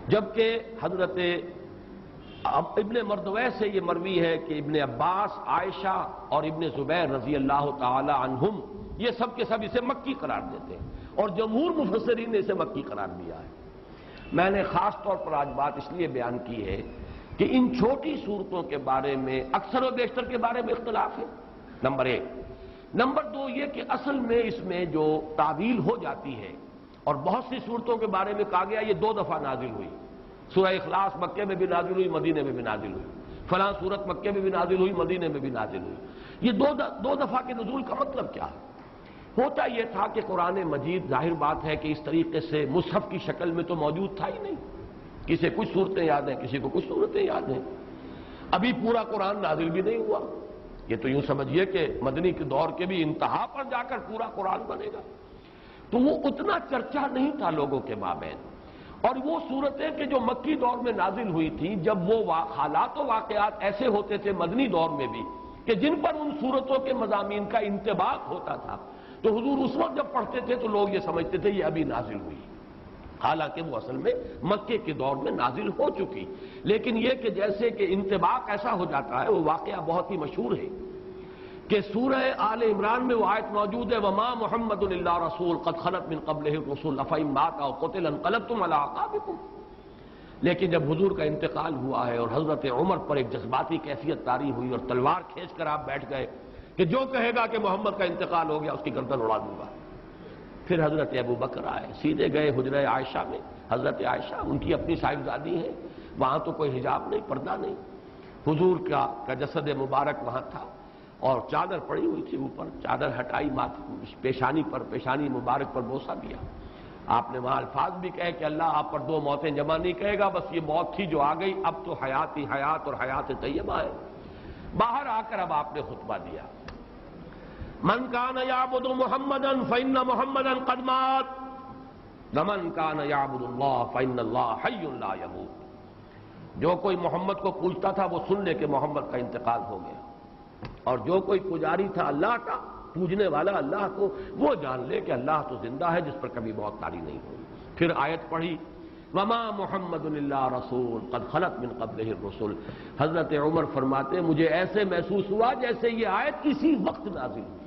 جبکہ حضرت ابن مردویہ سے یہ مروی ہے کہ ابن عباس، عائشہ اور ابن زبیر رضی اللہ تعالی عنہم یہ سب کے سب اسے مکی قرار دیتے ہیں، اور جمہور مفسرین نے اسے مکی قرار دیا ہے۔ میں نے خاص طور پر آج بات اس لیے بیان کی ہے کہ ان چھوٹی صورتوں کے بارے میں اکثر و بیشتر کے بارے میں اختلاف ہے، نمبر ایک۔ نمبر دو یہ کہ اصل میں اس میں جو تعویل ہو جاتی ہے، اور بہت سی صورتوں کے بارے میں کہا گیا یہ 2 دفعہ نازل ہوئی، سورہ اخلاص مکے میں بھی نازل ہوئی، مدینے میں بھی نازل ہوئی، فلاں سورت مکے میں بھی نازل ہوئی، مدینے میں بھی نازل ہوئی۔ یہ دو دفعہ کے نزول کا مطلب کیا ہے؟ ہوتا یہ تھا کہ قرآن مجید ظاہر بات ہے کہ اس طریقے سے مصحف کی شکل میں تو موجود تھا ہی نہیں، کسی کچھ صورتیں یاد ہیں، کسی کو کچھ صورتیں یاد ہیں، ابھی پورا قرآن نازل بھی نہیں ہوا۔ یہ تو یوں سمجھیے کہ مدنی کے دور کے بھی انتہا پر جا کر پورا قرآن بنے گا، تو وہ اتنا چرچا نہیں تھا لوگوں کے مابین۔ اور وہ صورتیں کہ جو مکی دور میں نازل ہوئی تھیں، جب وہ حالات و واقعات ایسے ہوتے تھے مدنی دور میں بھی کہ جن پر ان صورتوں کے مضامین کا انطباق ہوتا تھا، تو حضور اس وقت جب پڑھتے تھے تو لوگ یہ سمجھتے تھے یہ ابھی نازل ہوئی، حالانکہ وہ اصل میں مکے کے دور میں نازل ہو چکی۔ لیکن یہ کہ جیسے کہ انطباق ایسا ہو جاتا ہے، وہ واقعہ بہت ہی مشہور ہے کہ سورہ آل عمران میں وہ آیت موجود ہے وما محمد الا رسول قد خلت من قبلہ الرسل افإن مات او قتل انقلبتم علی اعقابکم۔ لیکن جب حضور کا انتقال ہوا ہے اور حضرت عمر پر ایک جذباتی کیفیت طاری ہوئی اور تلوار کھینچ کر آپ بیٹھ گئے کہ جو کہے گا کہ محمد کا انتقال ہو گیا اس کی گردن اڑا دوں گا، پھر حضرت ابو بکر آئے، سیدھے گئے حجرہ عائشہ میں۔ حضرت عائشہ ان کی اپنی صاحبزادی ہے، وہاں تو کوئی حجاب نہیں، پردہ نہیں، حضور کا جسد مبارک وہاں تھا اور چادر پڑی ہوئی تھی اوپر، چادر ہٹائی، پیشانی مبارک پر بوسہ دیا۔ آپ نے وہاں الفاظ بھی کہے کہ اللہ آپ پر 2 موتیں جمع نہیں کہے گا، بس یہ موت تھی جو آ گئی، اب تو حیات ہی حیات اور حیات طیبہ ہے۔ باہر آ کر اب آپ نے خطبہ دیا، من کان یعبد محمدا فإن محمدا قد مات ومن کان یعبد اللہ فإن اللہ حی لا یموت۔ جو کوئی محمد کو پوجتا تھا وہ سن لے کہ محمد کا انتقال ہو گیا، اور جو کوئی پجاری تھا اللہ کا، پوجنے والا اللہ کو، وہ جان لے کہ اللہ تو زندہ ہے جس پر کبھی موت طاری نہیں ہوئی۔ پھر آیت پڑھی وما محمد الا رسول قد خلت من قبلہ الرسل۔ حضرت عمر فرماتے مجھے ایسے محسوس ہوا جیسے یہ آیت اسی وقت نازل ہوئی۔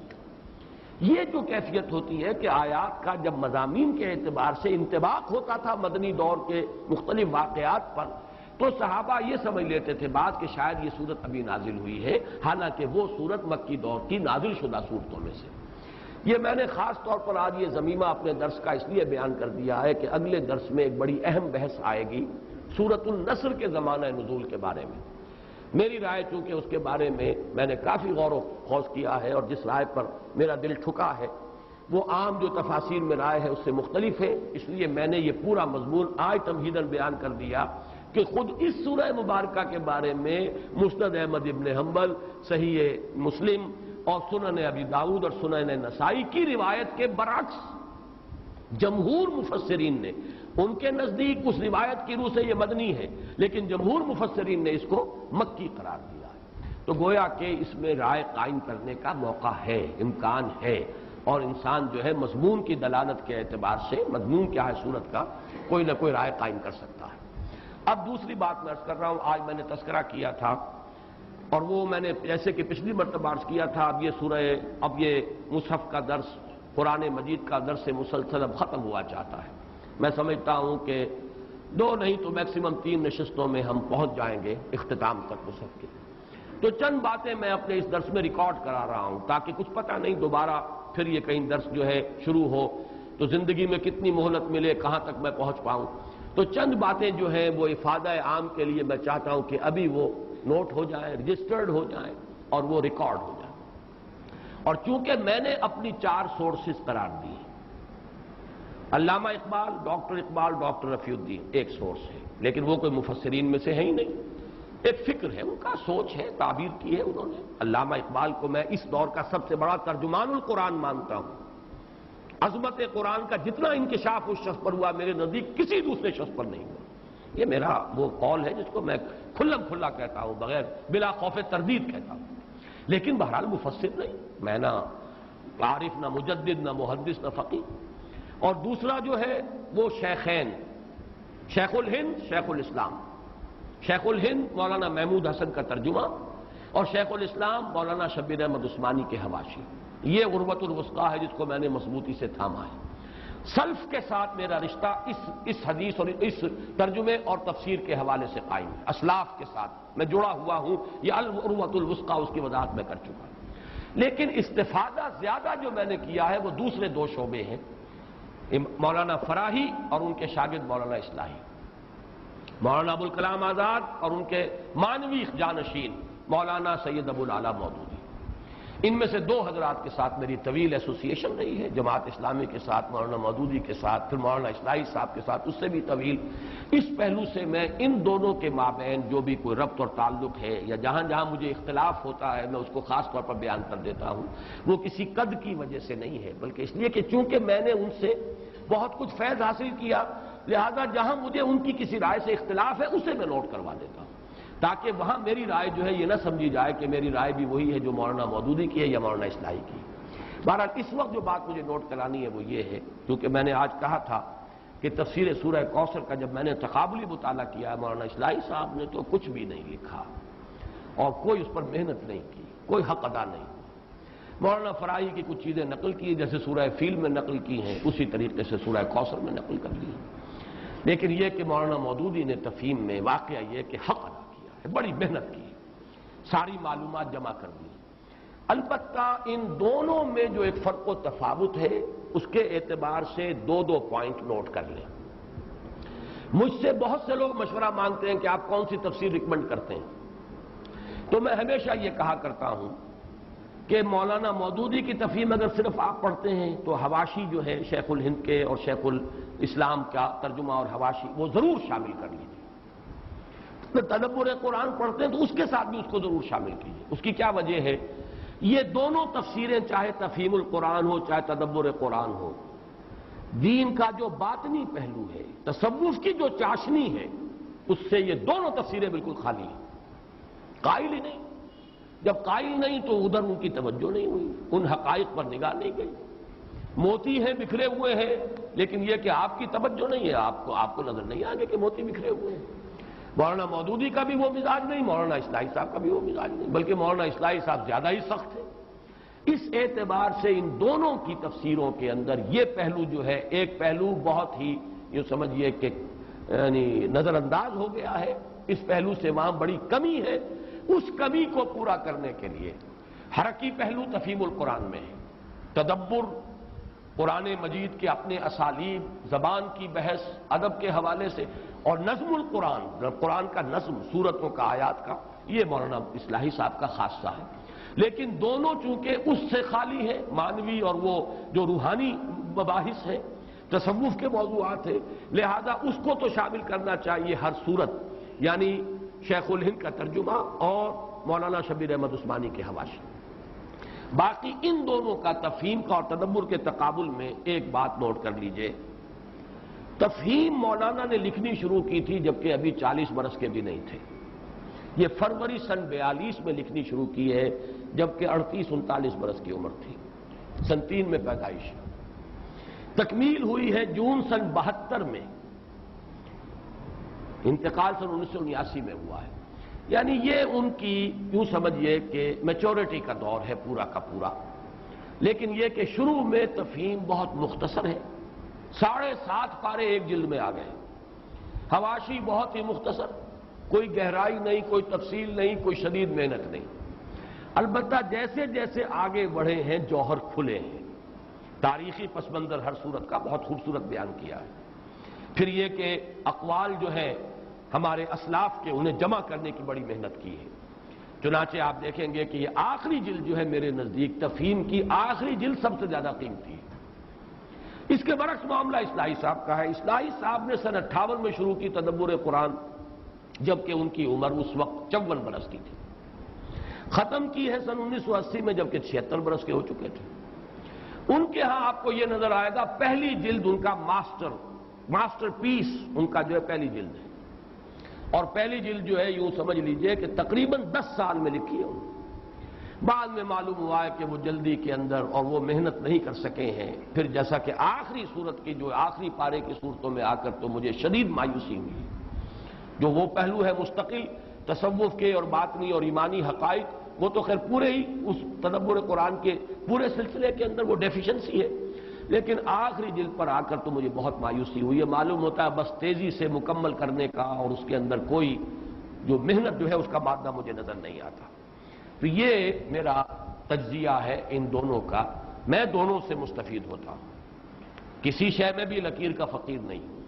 یہ جو کیفیت ہوتی ہے کہ آیات کا جب مضامین کے اعتبار سے انطباق ہوتا تھا مدنی دور کے مختلف واقعات پر، تو صحابہ یہ سمجھ لیتے تھے بات کہ شاید یہ صورت ابھی نازل ہوئی ہے، حالانکہ وہ صورت مکی دور کی نازل شدہ صورتوں میں سے۔ یہ میں نے خاص طور پر آج یہ ضمیمہ اپنے درس کا اس لیے بیان کر دیا ہے کہ اگلے درس میں ایک بڑی اہم بحث آئے گی سورۃ النصر کے زمانہ نزول کے بارے میں۔ میری رائے چونکہ اس کے بارے میں نے کافی غور و خوض کیا ہے، اور جس رائے پر میرا دل ٹھکا ہے وہ عام جو تفاسیر میں رائے ہے اس سے مختلف ہے، اس لیے میں نے یہ پورا مضمون آج تمہیداً بیان کر دیا کہ خود اس سورہ مبارکہ کے بارے میں مسند احمد ابن حنبل، صحیح مسلم اور سنن ابی داؤد اور سنن نسائی کی روایت کے برعکس جمہور مفسرین نے، ان کے نزدیک اس روایت کی روح سے یہ مدنی ہے، لیکن جمہور مفسرین نے اس کو مکی قرار دیا ہے۔ تو گویا کہ اس میں رائے قائم کرنے کا موقع ہے، امکان ہے، اور انسان جو ہے مضمون کی دلالت کے اعتبار سے مضمون کیا ہے صورت کا کوئی نہ کوئی رائے قائم کر سکتا ہے۔ اب دوسری بات میں عرض کر رہا ہوں، آج میں نے تذکرہ کیا تھا اور وہ میں نے جیسے کہ پچھلی مرتبہ عرض کیا تھا، اب یہ مصحف کا درس، قرآن مجید کا درس مسلسل اب ختم ہوا چاہتا ہے۔ میں سمجھتا ہوں کہ 2 نہیں تو میکسیمم 3 نشستوں میں ہم پہنچ جائیں گے اختتام تک مصحف کے۔ تو چند باتیں میں اپنے اس درس میں ریکارڈ کرا رہا ہوں تاکہ کچھ پتہ نہیں دوبارہ پھر یہ کہیں درس جو ہے شروع ہو تو زندگی میں کتنی مہلت ملے، کہاں تک میں پہنچ پاؤں۔ تو چند باتیں جو ہیں وہ افادہ عام کے لیے میں چاہتا ہوں کہ ابھی وہ نوٹ ہو جائیں، رجسٹرڈ ہو جائیں اور وہ ریکارڈ ہو جائیں۔ اور چونکہ میں نے اپنی 4 سورسز قرار دی، علامہ اقبال، ڈاکٹر رفیع الدین ایک سورس ہے، لیکن وہ کوئی مفسرین میں سے ہے ہی نہیں، ایک فکر ہے، ان کا سوچ ہے، تعبیر کی ہے انہوں نے۔ علامہ اقبال کو میں اس دور کا سب سے بڑا ترجمان القرآن مانتا ہوں۔ عظمت قرآن کا جتنا انکشاف اس شخص پر ہوا میرے نزدیک کسی دوسرے شخص پر نہیں ہوا۔ یہ میرا وہ قول ہے جس کو میں کھلم کھلا کہتا ہوں، بغیر بلا خوف تردید کہتا ہوں، لیکن بہرحال مفسر نہیں، میں نہ عارف، نہ مجدد، نہ محدث، نہ فقیہ۔ اور دوسرا جو ہے وہ شیخین، شیخ الہند، شیخ الاسلام۔ شیخ الہند مولانا محمود حسن کا ترجمہ اور شیخ الاسلام مولانا شبیر احمد عثمانی کے حواشی، یہ عروۃ الوثقیٰ ہے جس کو میں نے مضبوطی سے تھاما ہے۔ سلف کے ساتھ میرا رشتہ اس حدیث اور اس ترجمے اور تفسیر کے حوالے سے قائم ہے، اسلاف کے ساتھ میں جڑا ہوا ہوں، یہ عروۃ الوثقیٰ اس کی وضاحت میں کر چکا ہوں۔ لیکن استفادہ زیادہ جو میں نے کیا ہے وہ دوسرے 2 شعبے ہیں، مولانا فراہی اور ان کے شاگرد مولانا اصلاحی، مولانا ابوالکلام آزاد اور ان کے معنوی جانشین مولانا سید ابو العلا مودودی۔ ان میں سے 2 حضرات کے ساتھ میری طویل ایسوسیشن رہی ہے، جماعت اسلامی کے ساتھ مولانا مودودی کے ساتھ، پھر مولانا اصلاحی صاحب کے ساتھ اس سے بھی طویل۔ اس پہلو سے میں ان دونوں کے مابین جو بھی کوئی ربط اور تعلق ہے یا جہاں جہاں مجھے اختلاف ہوتا ہے میں اس کو خاص طور پر بیان کر دیتا ہوں، وہ کسی قد کی وجہ سے نہیں ہے، بلکہ اس لیے کہ چونکہ میں نے ان سے بہت کچھ فیض حاصل کیا، لہذا جہاں مجھے ان کی کسی رائے سے اختلاف ہے اسے میں نوٹ کروا دیتا ہوں، تاکہ وہاں میری رائے جو ہے یہ نہ سمجھی جائے کہ میری رائے بھی وہی ہے جو مولانا مودودی کی ہے یا مولانا اصلاحی کی ہے۔ بہرحال اس وقت جو بات مجھے نوٹ کرانی ہے وہ یہ ہے، کیونکہ میں نے آج کہا تھا کہ تفسیر سورہ کوثر کا جب میں نے تقابلی مطالعہ کیا، مولانا اصلاحی صاحب نے تو کچھ بھی نہیں لکھا اور کوئی اس پر محنت نہیں کی، کوئی حق ادا نہیں۔ مولانا فراہی کی کچھ چیزیں نقل کی جیسے سورہ فیل میں نقل کی ہیں، اسی طریقے سے سورہ کوثر میں نقل کر لی، لیکن یہ کہ مولانا مودودی نے تفہیم میں واقعہ یہ کہ حق ادا کیا ہے، بڑی محنت کی، ساری معلومات جمع کر دی۔ البتہ ان دونوں میں جو ایک فرق و تفاوت ہے اس کے اعتبار سے 2 پوائنٹ نوٹ کر لیں۔ مجھ سے بہت سے لوگ مشورہ مانگتے ہیں کہ آپ کون سی تفسیر ریکمنڈ کرتے ہیں، تو میں ہمیشہ یہ کہا کرتا ہوں کہ مولانا مودودی کی تفہیم اگر صرف آپ پڑھتے ہیں تو حواشی جو ہے شیخ الہند کے اور شیخ الاسلام کا ترجمہ اور حواشی وہ ضرور شامل کر لیجیے۔ تدبر قرآن پڑھتے ہیں تو اس کے ساتھ بھی اس کو ضرور شامل کیجیے۔ اس کی کیا وجہ ہے؟ یہ دونوں تفسیریں چاہے تفہیم القرآن ہو چاہے تدبر قرآن ہو، دین کا جو باطنی پہلو ہے، تصوف کی جو چاشنی ہے، اس سے یہ دونوں تفسیریں بالکل خالی ہیں، قائل ہی نہیں۔ جب قائل نہیں تو ادھر ان کی توجہ نہیں ہوئی، ان حقائق پر نگاہ نہیں گئی۔ موتی ہیں بکھرے ہوئے ہیں، لیکن یہ کہ آپ کی توجہ نہیں ہے، آپ کو نظر نہیں آگے کہ موتی بکھرے ہوئے ہیں۔ مولانا مودودی کا بھی وہ مزاج نہیں، مولانا اصلاحی صاحب کا بھی وہ مزاج نہیں، بلکہ مولانا اصلاحی صاحب زیادہ ہی سخت ہے۔ اس اعتبار سے ان دونوں کی تفسیروں کے اندر یہ پہلو جو ہے، ایک پہلو بہت ہی یہ سمجھیے کہ یعنی نظر انداز ہو گیا ہے، اس پہلو سے وہاں بڑی کمی ہے، اس کمی کو پورا کرنے کے لیے حرکی پہلو تفہیم القرآن میں ہے، تدبر قرآن مجید کے اپنے اسالیب، زبان کی بحث، ادب کے حوالے سے، اور نظم القرآن، قرآن کا نظم، سورتوں کا، آیات کا، یہ مولانا اصلاحی صاحب کا خاصہ ہے۔ لیکن دونوں چونکہ اس سے خالی ہے، معنوی اور وہ جو روحانی مباحث ہے، تصوف کے موضوعات ہیں، لہذا اس کو تو شامل کرنا چاہیے ہر صورت، یعنی شیخ الہند کا ترجمہ اور مولانا شبیر احمد عثمانی کے حواشی۔ باقی ان دونوں کا تفہیم کا اور تدبر کے تقابل میں ایک بات نوٹ کر لیجئے، تفہیم مولانا نے لکھنی شروع کی تھی جبکہ ابھی 40 برس کے بھی نہیں تھے۔ یہ فروری سن 42 میں لکھنی شروع کی ہے جبکہ 38-39 برس کی عمر تھی، سن 3 میں پیدائش، تکمیل ہوئی ہے جون سن 72 میں، انتقال سن 1979 میں ہوا ہے۔ یعنی یہ ان کی یوں سمجھیے کہ میچورٹی کا دور ہے پورا کا پورا، لیکن یہ کہ شروع میں تفہیم بہت مختصر ہے، 7.5 پارے ایک جلد میں آ گئے، حواشی بہت ہی مختصر، کوئی گہرائی نہیں، کوئی تفصیل نہیں، کوئی شدید محنت نہیں۔ البتہ جیسے جیسے آگے بڑھے ہیں جوہر کھلے ہیں، تاریخی پس منظر ہر صورت کا بہت خوبصورت بیان کیا ہے۔ پھر یہ کہ اقوال جو ہے ہمارے اسلاف کے، انہیں جمع کرنے کی بڑی محنت کی ہے۔ چنانچہ آپ دیکھیں گے کہ یہ آخری جلد جو ہے میرے نزدیک تفہیم کی آخری جلد سب سے زیادہ قیمتی ہے۔ اس کے برعکس معاملہ اصلاحی صاحب کا ہے۔ اصلاحی صاحب نے سن 58 میں شروع کی تدبر قرآن، جبکہ ان کی عمر اس وقت 54 برس کی تھی، ختم کی ہے سن 1980 میں جبکہ 76 برس کے ہو چکے تھے۔ ان کے ہاں آپ کو یہ نظر آئے گا پہلی جلد ان کا ماسٹر پیس ان کا جو ہے پہلی جلد ہے، اور پہلی جلد جو ہے یوں سمجھ لیجئے کہ تقریباً 10 سال میں لکھی ہے انہوں نے۔ بعد میں معلوم ہوا ہے کہ وہ جلدی کے اندر اور وہ محنت نہیں کر سکے ہیں، پھر جیسا کہ آخری صورت کی جو آخری پارے کی صورتوں میں آ کر تو مجھے شدید مایوسی ہوئی، جو وہ پہلو ہے مستقل تصوف کے اور باطنی اور ایمانی حقائق، وہ تو خیر پورے ہی اس تدبر قرآن کے پورے سلسلے کے اندر وہ ڈیفیشنسی ہے، لیکن آخری جلد پر آ کر تو مجھے بہت مایوسی ہوئی ہے۔ معلوم ہوتا ہے بس تیزی سے مکمل کرنے کا اور اس کے اندر کوئی جو محنت جو ہے اس کا مادہ مجھے نظر نہیں آتا۔ تو یہ میرا تجزیہ ہے ان دونوں کا، میں دونوں سے مستفید ہوتا ہوں، کسی شے میں بھی لکیر کا فقیر نہیں ہوں۔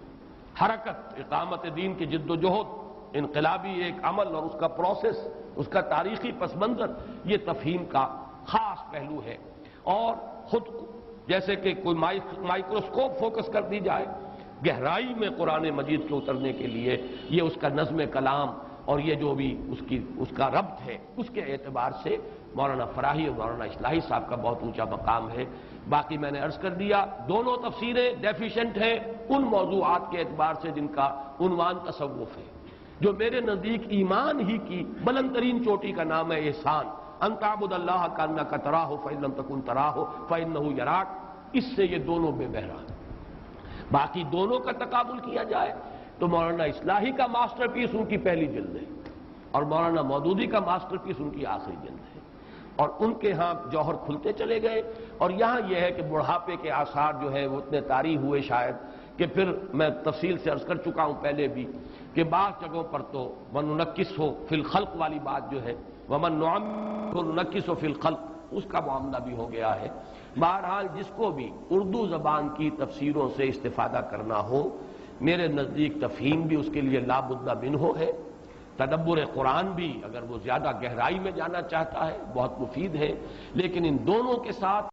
حرکت، اقامت دین کی جد و جہد، انقلابی ایک عمل اور اس کا پروسیس، اس کا تاریخی پس منظر، یہ تفہیم کا خاص پہلو ہے۔ اور خود جیسے کہ کوئی مائکروسکوپ فوکس کر دی جائے گہرائی میں قرآن مجید کے اترنے کے لیے، یہ اس کا نظم کلام اور یہ جو بھی اس کا ربط ہے، اس کے اعتبار سے مولانا فراہی اور مولانا اصلاحی صاحب کا بہت اونچا مقام ہے۔ باقی میں نے عرض کر دیا دونوں تفسیریں ڈیفیشنٹ ہیں ان موضوعات کے اعتبار سے جن کا عنوان تصوف ہے، جو میرے نزدیک ایمان ہی کی بلند ترین چوٹی کا نام ہے احسان، ان تعبد اللہ کانک تراہ فإن لم تکن تراہ فإنہ یراک، اس سے یہ دونوں بے بہرا ہیں۔ باقی دونوں کا تقابل کیا جائے تو مولانا اصلاحی کا ماسٹر پیس ان کی پہلی جلد ہے اور مولانا مودودی کا ماسٹر پیس ان کی آخری جلد ہے، اور ان کے ہاں جوہر کھلتے چلے گئے۔ اور یہاں یہ ہے کہ بڑھاپے کے آثار جو ہے وہ اتنے طاری ہوئے شاید کہ پھر میں تفصیل سے عرض کر چکا ہوں پہلے بھی کہ بعض جگہوں پر تو وَنُنَكِّسُ فِي الْخَلْقِ والی بات جو ہے وَمَن نُعَمِّرْهُ نُنَكِّسُ فِي الْخَلْقِ، اس کا معاملہ بھی ہو گیا ہے۔ بہرحال جس کو بھی اردو زبان کی تفسیروں سے استفادہ کرنا ہو، میرے نزدیک تفہیم بھی اس کے لیے لا بد منہ ہے، تدبر قرآن بھی اگر وہ زیادہ گہرائی میں جانا چاہتا ہے بہت مفید ہے، لیکن ان دونوں کے ساتھ